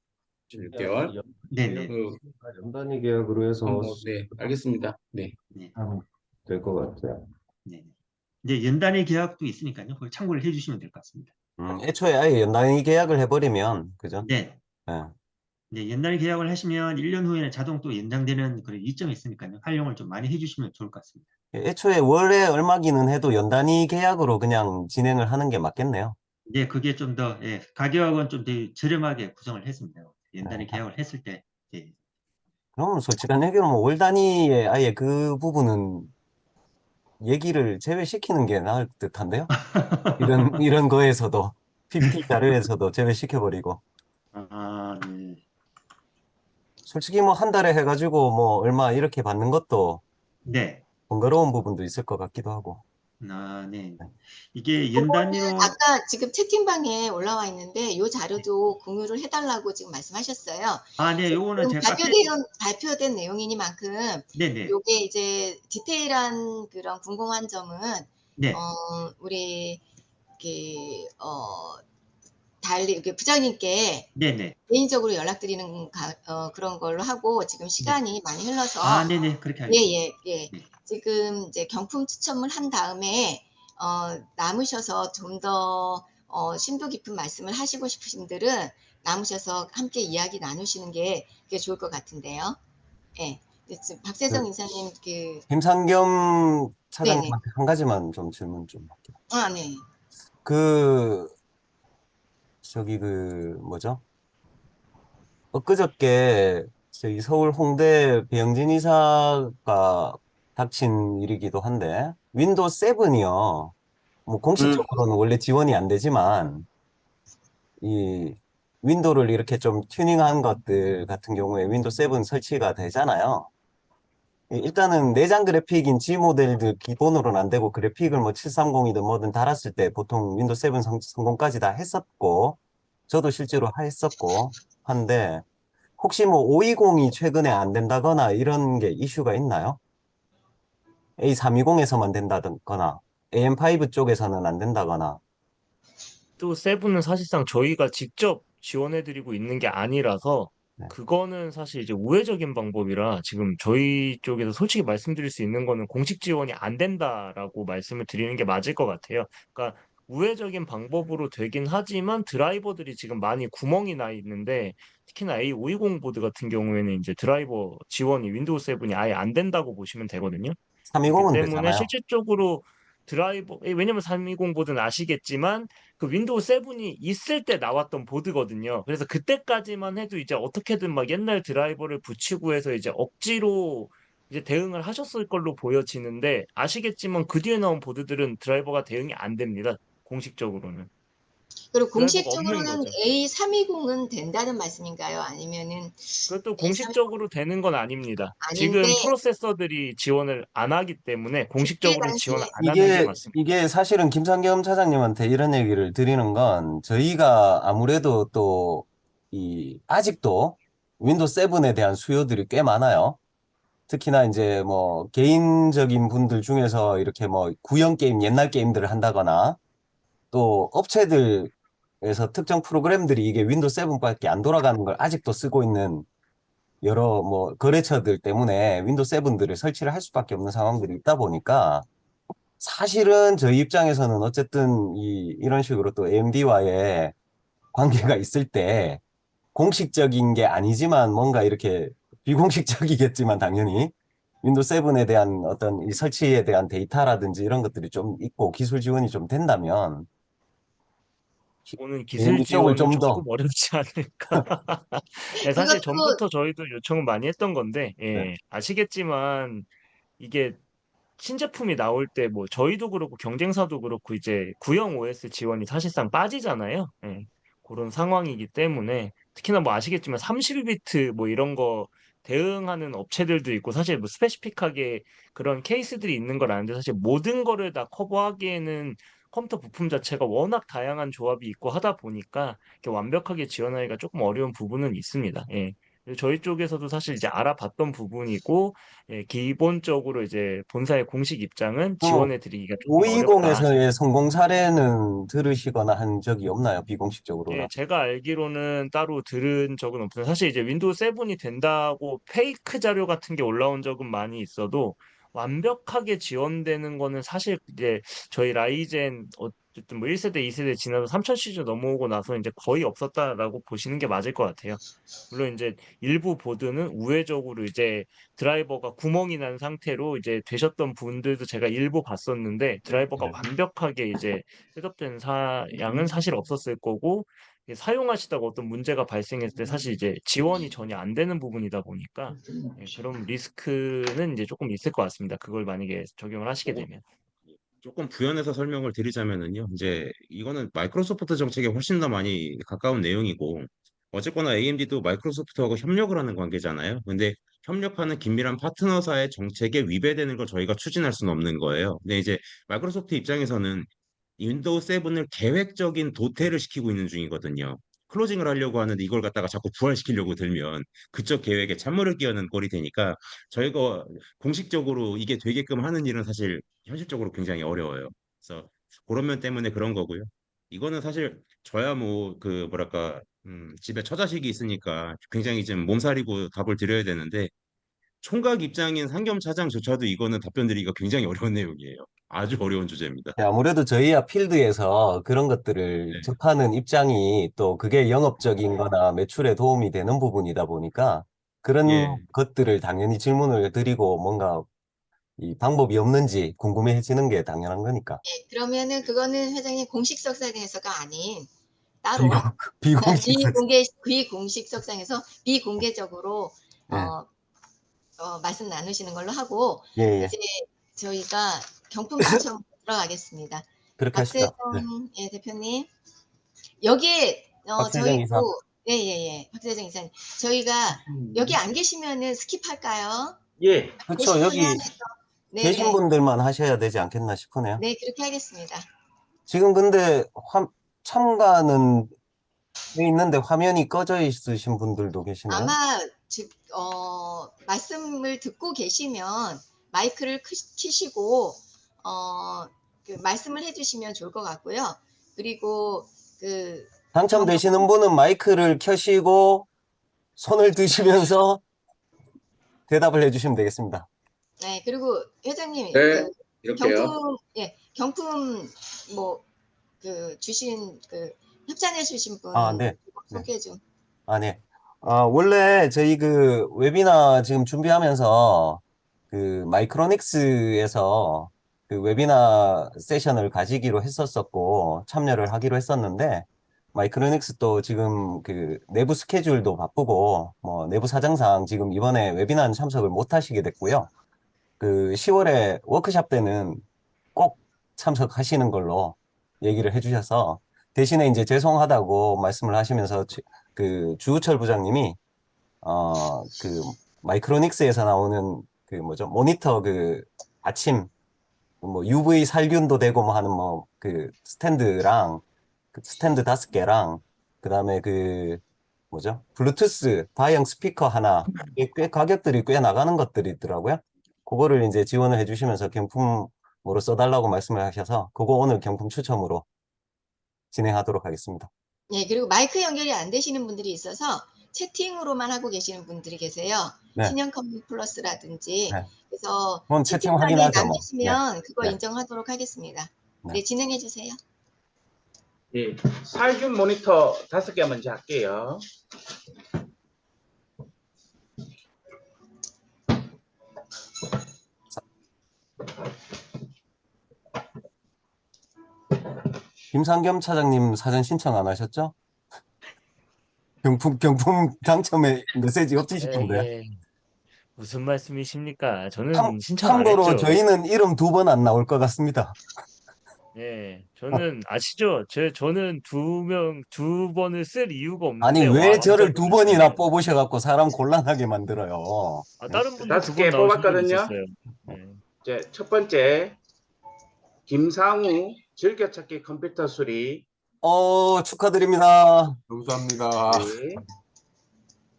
26개월. 네네. 연단위 계약으로 해서 네, 알겠습니다. 네. 네. 하면 될 것 같아요. 네. 이제 연단위 계약도 있으니까요. 그걸 참고를 해주시면 될 것 같습니다. 애초에 아예 연단위 계약을 해버리면, 그죠? 네. 네. 네. 연단위 계약을 하시면 1년 후에는 자동 또 연장되는 그런 이점이 있으니까요. 활용을 좀 많이 해주시면 좋을 것 같습니다. 애초에 월에 얼마기는 해도 연단위 계약으로 그냥 진행을 하는 게 맞겠네요. 네. 그게 좀 더, 예, 가격은 좀 더 저렴하게 구성을 했습니다. 연단위 네. 계약을 했을 때. 예. 그럼 솔직한 얘기로 뭐 월 단위에 아예 그 부분은 얘기를 제외시키는 게 나을 듯한데요? 이런 거에서도, PPT 자료에서도 제외시켜버리고. 네. 솔직히 뭐 한 달에 해가지고 뭐 얼마 이렇게 받는 것도 네. 번거로운 부분도 있을 것 같기도 하고. 네. 이게 그거는 연단위로, 아까 지금 채팅방에 올라와 있는데 이 자료도 공유를 해달라고 지금 말씀하셨어요. 네. 요거는 지금 제가 발표된 내용이니만큼 네네. 요게 이제 디테일한 그런 궁금한 점은 네. 우리 달리 이렇게 부장님께 네네. 개인적으로 연락드리는 그런 걸로 하고 지금 시간이 많이 흘러서 네네. 그렇게 하겠습니다. 예. 네. 지금 이제 경품 추첨을 한 다음에 남으셔서 좀 더 심도 깊은 말씀을 하시고 싶으신 분들은 남으셔서 함께 이야기 나누시는 게 그게 좋을 것 같은데요. 예. 지금 박세성 그, 인사님 김상겸 네네. 차장님한테 한 가지만 좀 질문 좀 할게요. 네. 그, 뭐죠? 엊그저께 저희 서울 홍대 배영진 이사가 닥친 일이기도 한데, 윈도우 7이요. 뭐 공식적으로는 원래 지원이 안 되지만, 이 윈도우를 이렇게 좀 튜닝한 것들 같은 경우에 윈도우 7 설치가 되잖아요. 일단은 내장 그래픽인 G 모델들 기본으로는 안 되고 그래픽을 뭐 730이든 뭐든 달았을 때 보통 윈도우 7 성공까지 다 했었고, 저도 실제로 했었고 한데, 혹시 뭐 520이 최근에 안 된다거나 이런 게 이슈가 있나요? A320에서만 된다거나 AM5 쪽에서는 안 된다거나. 또 세븐은 사실상 저희가 직접 지원해드리고 있는 게 아니라서 네. 그거는 사실 이제 우회적인 방법이라 지금 저희 쪽에서 솔직히 말씀드릴 수 있는 거는 공식 지원이 안 된다라고 말씀을 드리는 게 맞을 것 같아요. 그러니까 우회적인 방법으로 되긴 하지만 드라이버들이 지금 많이 구멍이 나 있는데 특히나 A520 보드 같은 경우에는 이제 드라이버 지원이 윈도우 7이 아예 안 된다고 보시면 되거든요. 그렇기 320은 때문에 되잖아요. 실질적으로 드라이버, 왜냐면 320 보드는 아시겠지만 그 윈도우 7이 있을 때 나왔던 보드거든요. 그래서 그때까지만 해도 이제 어떻게든 막 옛날 드라이버를 붙이고 해서 이제 억지로 이제 대응을 하셨을 걸로 보여지는데 아시겠지만 그 뒤에 나온 보드들은 드라이버가 대응이 안 됩니다. 공식적으로는. 그리고 드라이버가 없는 공식적으로는 거죠. A320은 된다는 말씀인가요? 아니면은 그것도 A320 공식적으로 되는 건 아닙니다. 아닌데 지금 프로세서들이 지원을 안 하기 때문에 그때 공식적으로 지원 당시에 안 하는 게 이게, 맞습니다. 이게 사실은 김상겸 차장님한테 이런 얘기를 드리는 건 저희가 아무래도 또 아직도 윈도우 7에 대한 수요들이 꽤 많아요. 특히나 이제 뭐 개인적인 분들 중에서 이렇게 뭐 구형 게임, 옛날 게임들을 한다거나 또 업체들에서 특정 프로그램들이 이게 윈도우 7밖에 안 돌아가는 걸 아직도 쓰고 있는 여러 뭐 거래처들 때문에 윈도우 7들을 설치를 할 수밖에 없는 상황들이 있다 보니까 사실은 저희 입장에서는 어쨌든 이런 식으로 또 AMD와의 관계가 있을 때 공식적인 게 아니지만 뭔가 이렇게 비공식적이겠지만 당연히 윈도우 7에 대한 어떤 이 설치에 대한 데이터라든지 이런 것들이 좀 있고 기술 지원이 좀 된다면 오는 기술 AMD 쪽을 지원은 좀 조금 더, 어렵지 않을까. 네, 사실 그것도 전부터 저희도 요청을 많이 했던 건데, 네. 예, 아시겠지만 이게 신제품이 나올 때 뭐 저희도 그렇고 경쟁사도 그렇고 이제 구형 OS 지원이 사실상 빠지잖아요. 예, 그런 상황이기 때문에 특히나 뭐 아시겠지만 32비트 뭐 이런 거 대응하는 업체들도 있고 사실 뭐 스페시픽하게 그런 케이스들이 있는 걸 아는데 사실 모든 거를 다 커버하기에는 컴퓨터 부품 자체가 워낙 다양한 조합이 있고 하다 보니까 이렇게 완벽하게 지원하기가 조금 어려운 부분은 있습니다. 예. 그래서 저희 쪽에서도 사실 이제 알아봤던 부분이고 예, 기본적으로 이제 본사의 공식 입장은 그 지원해 드리기가 조금 어렵다. 520에서의 성공 사례는 들으시거나 한 적이 없나요? 비공식적으로는. 예, 제가 알기로는 따로 들은 적은 없어요. 사실 이제 윈도우 7이 된다고 페이크 자료 같은 게 올라온 적은 많이 있어도 완벽하게 지원되는 거는 사실 이제 저희 라이젠 어쨌든 뭐 1세대, 2세대 지나서 3000 시리즈 넘어오고 나서 이제 거의 없었다라고 보시는 게 맞을 것 같아요. 물론 이제 일부 보드는 우회적으로 이제 드라이버가 구멍이 난 상태로 이제 되셨던 분들도 제가 일부 봤었는데 드라이버가 네. 완벽하게 이제 셋업된 사양은 사실 없었을 거고 이게 사용하시다가 어떤 문제가 발생했을 때 사실 이제 지원이 전혀 안 되는 부분이다 보니까 예, 그런 리스크는 이제 조금 있을 것 같습니다. 그걸 만약에 적용을 하시게 조금 되면. 조금 부연해서 설명을 드리자면은요. 이제 이거는 마이크로소프트 정책에 훨씬 더 많이 가까운 내용이고 어쨌거나 AMD도 마이크로소프트하고 협력을 하는 관계잖아요. 근데 협력하는 긴밀한 파트너사의 정책에 위배되는 걸 저희가 추진할 수는 없는 거예요. 근데 이제 마이크로소프트 입장에서는 윈도우 7을 계획적인 도태를 시키고 있는 중이거든요. 클로징을 하려고 하는데 이걸 갖다가 자꾸 부활시키려고 들면 그쪽 계획에 찬물을 끼얹는 꼴이 되니까 저희가 공식적으로 이게 되게끔 하는 일은 사실 현실적으로 굉장히 어려워요. 그래서 그런 면 때문에 그런 거고요. 이거는 사실 저야 뭐 그 뭐랄까 집에 처자식이 있으니까 굉장히 좀 몸살이고 답을 드려야 되는데 총각 입장인 상겸 차장조차도 이거는 답변 드리기가 굉장히 어려운 내용이에요. 아주 어려운 주제입니다. 네, 아무래도 저희야 필드에서 그런 것들을 네. 접하는 입장이 또 그게 영업적인 거나 매출에 도움이 되는 부분이다 보니까 그런 예. 것들을 당연히 질문을 드리고 뭔가 이 방법이 없는지 궁금해지는 게 당연한 거니까. 예, 그러면은 그거는 회장님 공식 석상에서가 아닌 따로 비공식 비공식 석상에서 비공개적으로 예, 말씀 나누시는 걸로 하고 예, 예. 이제 저희가 경품 추첨 들어가겠습니다. 그렇게 하시죠. 네. 박세정 예, 대표님 여기에 박세정 이사. 저희도 예예예 박세정 이사님 저희가 여기 안 계시면은 스킵할까요? 예. 그렇죠. 여기 네, 계신 네. 분들만 하셔야 되지 않겠나 싶으네요. 네 그렇게 하겠습니다. 지금 근데 참가는 돼 있는데 화면이 꺼져 있으신 분들도 계시네요. 아마 말씀을 듣고 계시면 마이크를 키시고 그 말씀을 해주시면 좋을 것 같고요. 그리고 그 당첨되시는 분은 마이크를 켜시고 손을 드시면서 대답을 해주시면 되겠습니다. 네 그리고 회장님 네, 그 이렇게요. 경품 뭐 그 주신 그 협찬해 주신 분 아, 네. 소개 좀. 아, 네. 원래 저희 그 웨비나 지금 준비하면서 그 마이크로닉스에서 그 웨비나 세션을 가지기로 했었었고 참여를 하기로 했었는데 마이크로닉스 또 지금 그 내부 스케줄도 바쁘고 뭐 내부 사정상 지금 이번에 웨비나는 참석을 못 하시게 됐고요. 그 10월에 워크샵 때는 꼭 참석하시는 걸로 얘기를 해주셔서 대신에 이제 죄송하다고 말씀을 하시면서 그 주우철 부장님이 그 마이크로닉스에서 나오는 그 뭐죠 모니터 그 아침 뭐 UV 살균도 되고 뭐 하는 뭐 그 스탠드랑 그 스탠드 5개랑 그다음에 그 뭐죠 블루투스 다이형 스피커 하나 이게 꽤 가격들이 꽤 나가는 것들이 있더라고요. 그거를 이제 지원을 해주시면서 경품으로 써달라고 말씀을 하셔서 그거 오늘 경품 추첨으로 진행하도록 하겠습니다. 네 그리고 마이크 연결이 안 되시는 분들이 있어서 채팅으로만 하고 계시는 분들이 계세요. 네. 신형컴퓨 플러스라든지 네. 그래서 그럼 채팅 채팅방에 확인하죠, 뭐. 남기시면 그거 네. 인정하도록 하겠습니다. 네. 네 진행해 주세요. 예. 살균 모니터 5개 먼저 할게요. 김상겸 차장님 사전 신청 안 하셨죠? 경품 당첨에 메시지 엎치시던데. 예. 무슨 말씀이십니까? 저는 참, 신청 안 참고로 했죠. 저희는 이름 2번 안 나올 것 같습니다. 예, 저는 아시죠? 저는 두 번을 쓸 이유가 아니, 없는데 왜 와 저를 진짜 2번이나 뽑으셔갖고 사람 곤란하게 만들어요. 다른 분도 5개 2번 나오신 분 뽑았거든요. 있었어요. 예. 이제 첫 번째 김상우 즐겨찾기 컴퓨터 수리. 축하드립니다. 감사합니다. 네.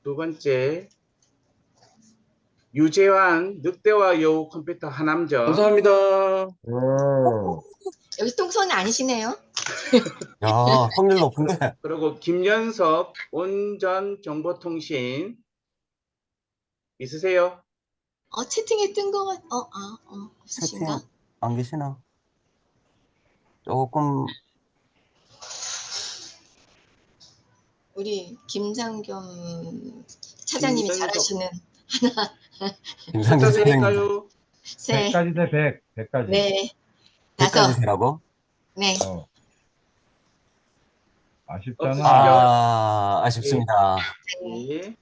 두 번째 유재환 늑대와 여우 컴퓨터 하남점. 감사합니다. 여기 똥손 아니시네요? 야, 확률 높은데. 그리고 김연석 온전정보통신 있으세요? 채팅에 뜬 거 없으신가? 채팅 안 계시나? 조금, 우리 김상겸 차장님이 김상겸. 잘하시는 김상겸 숫자 차장님. 드릴까요? 세, 100까지 돼, 100. 100까지. 네, 100까지 다섯, 세라고? 네. 아쉽잖아. 아쉽습니다. 네.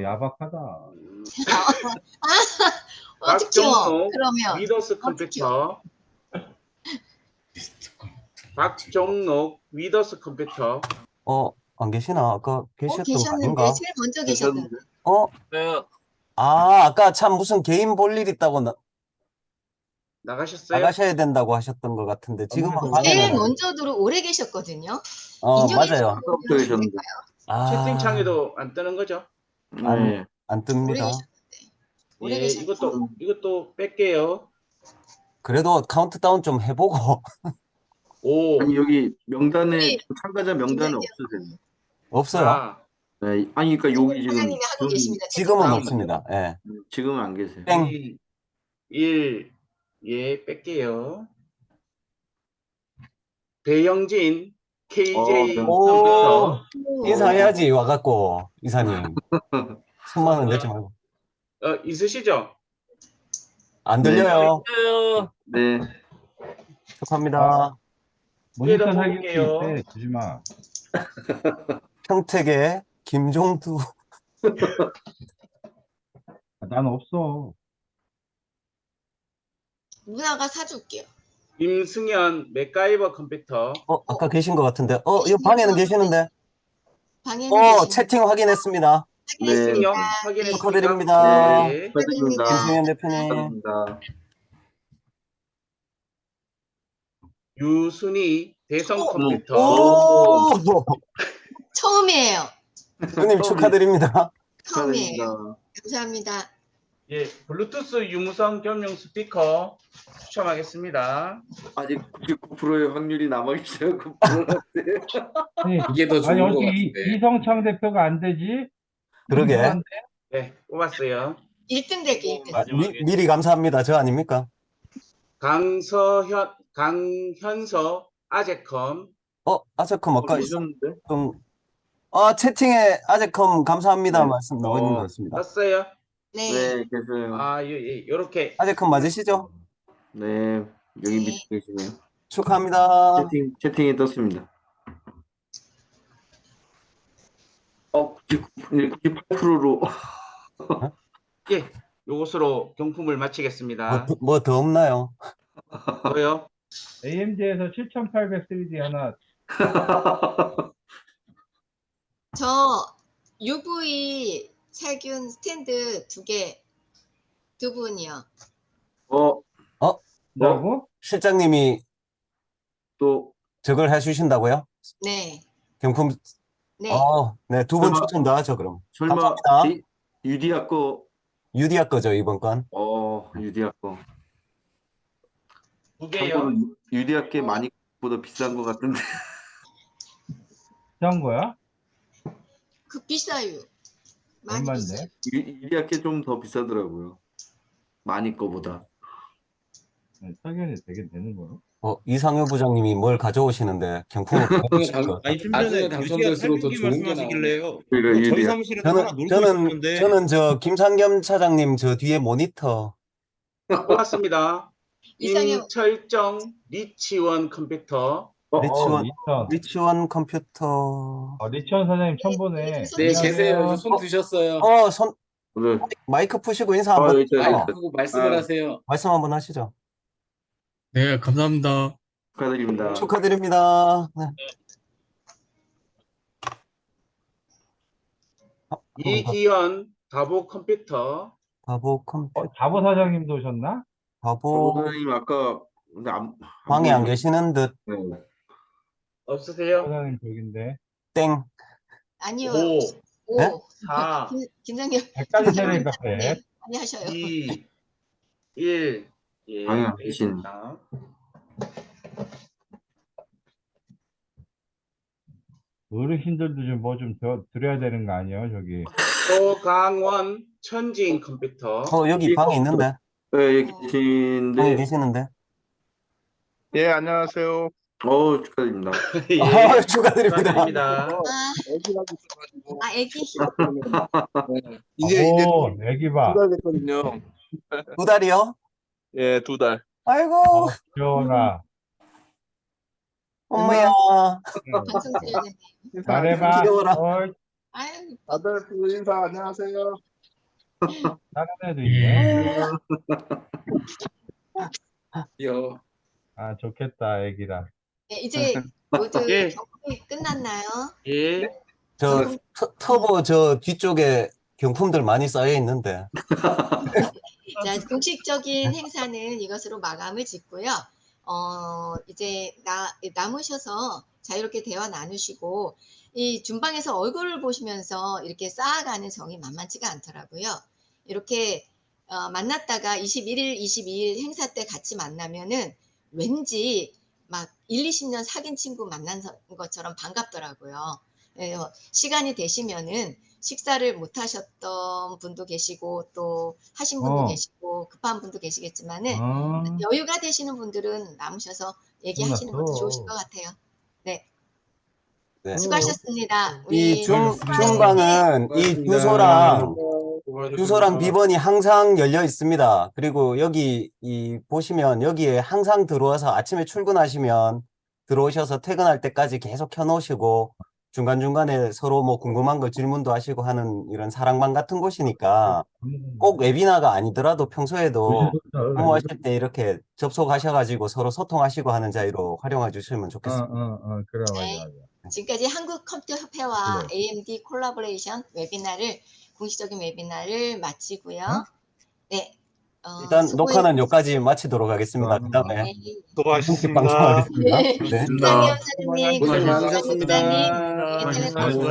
야박하다. 어떡해요? 박종록 그러면 위더스 컴퓨터. 박종록 위더스 컴퓨터. 안 계시나? 아까 계셨던 거 계셨는데 아닌가? 제일 먼저 계셨는데. 아까 참 무슨 개인 볼 일 있다고 나가셨어요? 나가셔야 된다고 하셨던 것 같은데 지금은 제일 화면에 먼저 오래 계셨거든요. 맞아요. 채팅창에도 안 뜨는 거죠? 네. 안 오래 뜹니다. 계셨는데. 오래 예, 계셨는데. 이것도 뺄게요. 그래도 카운트다운 좀 해보고 5, 아니 여기 명단에 우리 참가자 명단에 김상겸. 없으세요. 없어요. 4, 네. 아니 그러니까 여기 지금 사장님이 하고 계십니다. 지금은 다음 없습니다. 예. 지금은 안 계세요. 땡. 2, 1, 예, 뺄게요. 배영진 KJ 네. 컴퓨터. 인사해야지 와갖고 이사님. 10,000원 내지 말고. 있으시죠? 안 네. 들려요. 네. 축하합니다. 모니터 더 살격이 볼게요. 있대. 주지 마. 평택의 김종두. 난 없어. 누나가 사줄게요. 김승현 맥가이버 컴퓨터. 아까 계신 것 같은데. 이 방에는 계시는데. 방에는 계시는 채팅 확인했습니다. 확인했습니다. 김승영 확인했습니까? 축하드립니다. 예. 축하드립니다. 김승현 대표님. 축하드립니다. 유순희 대성 오! 컴퓨터. 오! 처음이에요. 누님 축하드립니다. 처음이에요. 축하드립니다. 감사합니다. 예, 블루투스 유무선 겸용 스피커 추첨하겠습니다. 아직 99%의 확률이 남아계셔서 9%한테. 아니, 이게 더 좋은 것 어떻게 같은데. 이성창 대표가 안 되지? 그러게. 안 돼? 네, 뽑았어요. 1등 되기 1등. 미리 감사합니다. 저 아닙니까? 강현서 아제컴. 아제컴 아까 계셨는데? 채팅에 아제컴 감사합니다. 네. 말씀 나와 있는 것 같습니다. 떴어요? 네. 네, 계세요. 요렇게. 아제컴 맞으시죠? 네, 여기 밑에 계시네요. 축하합니다. 채팅이 떴습니다. 98%로. 예, 요것으로 경품을 마치겠습니다. 뭐 더 없나요? 뭐요? AMD에서 7800 3D 하나. 저 UV 살균 스탠드 2개, 2분이요. 뭐라고? 실장님이 또 저걸 해주신다고요? 네. 경품. 네. 네, 2분 설마- 추첨 더 하죠, 그럼. 설마 감사합니다. 유디아 거? 유디아 거죠, 이번 건. 유디아 거. 2개요. 참고로 유디아 게 많이 보다 비싼 것 같은데. 비싼 거야? 비싸요. 많이 얼마인데? 비싸요. 유디아 게 좀 더 비싸더라고요. 많이 거보다. 석연이 되게 되는 거야? 이상효 부장님이 뭘 가져오시는데 경품을 아니 좀 나중에 전에 당첨될수록 더 좋은 게 말씀하시길래요. 그러니까 저희 유디아. 사무실에서 하나 놀고 있었는데 저는 저 김상겸 차장님 저 뒤에 모니터. 고맙습니다. 이상형 임철정 리치원 컴퓨터. 리치원. 리천. 리치원 컴퓨터. 리천 사장님 처음 보네. 네, 계세요. 손 드셨어요. 네. 마이크 푸시고 인사 한번 여기 있다, 하시죠. 여기 있다. 끄고 말씀을 아. 하세요. 말씀 한번 하시죠. 네, 감사합니다. 축하드립니다. 축하드립니다. 네. 이기현 다보 컴퓨터. 바보 컴퓨터. 다보 사장님도 오셨나? 바보 사장님 아까 근데 방에 안 보이시네. 계시는 듯. 네. 없으세요? 사장님 저긴데. 땡. 아니요. 5, 네? 4, 김상겸 100가지 세례 카페. 네, 많이 하셔요. 2, 1. 예, 방에 안 계신. 알겠습니다. 어르신들도 좀 뭐 좀 드려야 되는 거 아니에요, 저기? 조강원 천진 컴퓨터. 여기 방에 있는데. 네, 여기 방에 계신데. 계시는데. 예, 안녕하세요. 축하드립니다. 예, 축하드립니다. 축하드립니다. 애기. 이제 애기 봐. 2달 됐거든요. 2달이요? 예, 2달. 아이고, 귀여워라. 엄마야. 방송 드려야 되네. 잘해봐. 귀여워라. 아유, 아들 인사 안녕하세요. 다른 애도 있네. 요. 아, 좋겠다, 애기랑. 네, 이제 모두 예. 경품이 끝났나요? 예. 저 터보 저 뒤쪽에 경품들 많이 쌓여 있는데. 자, 공식적인 행사는 이것으로 마감을 짓고요. 이제 남으셔서 자유롭게 대화 나누시고, 이 준방에서 얼굴을 보시면서 이렇게 쌓아가는 정이 만만치가 않더라고요. 이렇게 만났다가 21일, 22일 행사 때 같이 만나면은 왠지 막 1, 20년 사귄 친구 만난 것처럼 반갑더라고요. 시간이 되시면은 식사를 못 하셨던 분도 계시고 또 하신 분도 계시고 급한 분도 계시겠지만은 여유가 되시는 분들은 남으셔서 얘기하시는 것도 좋으실 것 같아요. 네. 네. 수고하셨습니다. 이 우리 중방은 이 주소랑 주소랑 비번이 항상 열려 있습니다. 그리고 여기 보시면 여기에 항상 들어와서 아침에 출근하시면 들어오셔서 퇴근할 때까지 계속 켜놓으시고 중간중간에 서로 뭐 궁금한 거 질문도 하시고 하는 이런 사랑방 같은 곳이니까 꼭 웨비나가 아니더라도 평소에도 업무하실 때 이렇게 접속하셔가지고 서로 소통하시고 하는 자리로 활용해 주시면 좋겠습니다. 그래, 네. 맞아. 지금까지 한국 컴퓨터 협회와 그래. AMD 콜라보레이션 웨비나를 공식적인 웨비나를 마치고요. 네. 일단 수고해- 녹화는 여기까지 마치도록 하겠습니다. 그 다음에 네. 방송하겠습니다. 네. 김상현 사장님, 고생 김상현 많으셨습니다. 부장님, 네, 수고하셨습니다. 텔레콤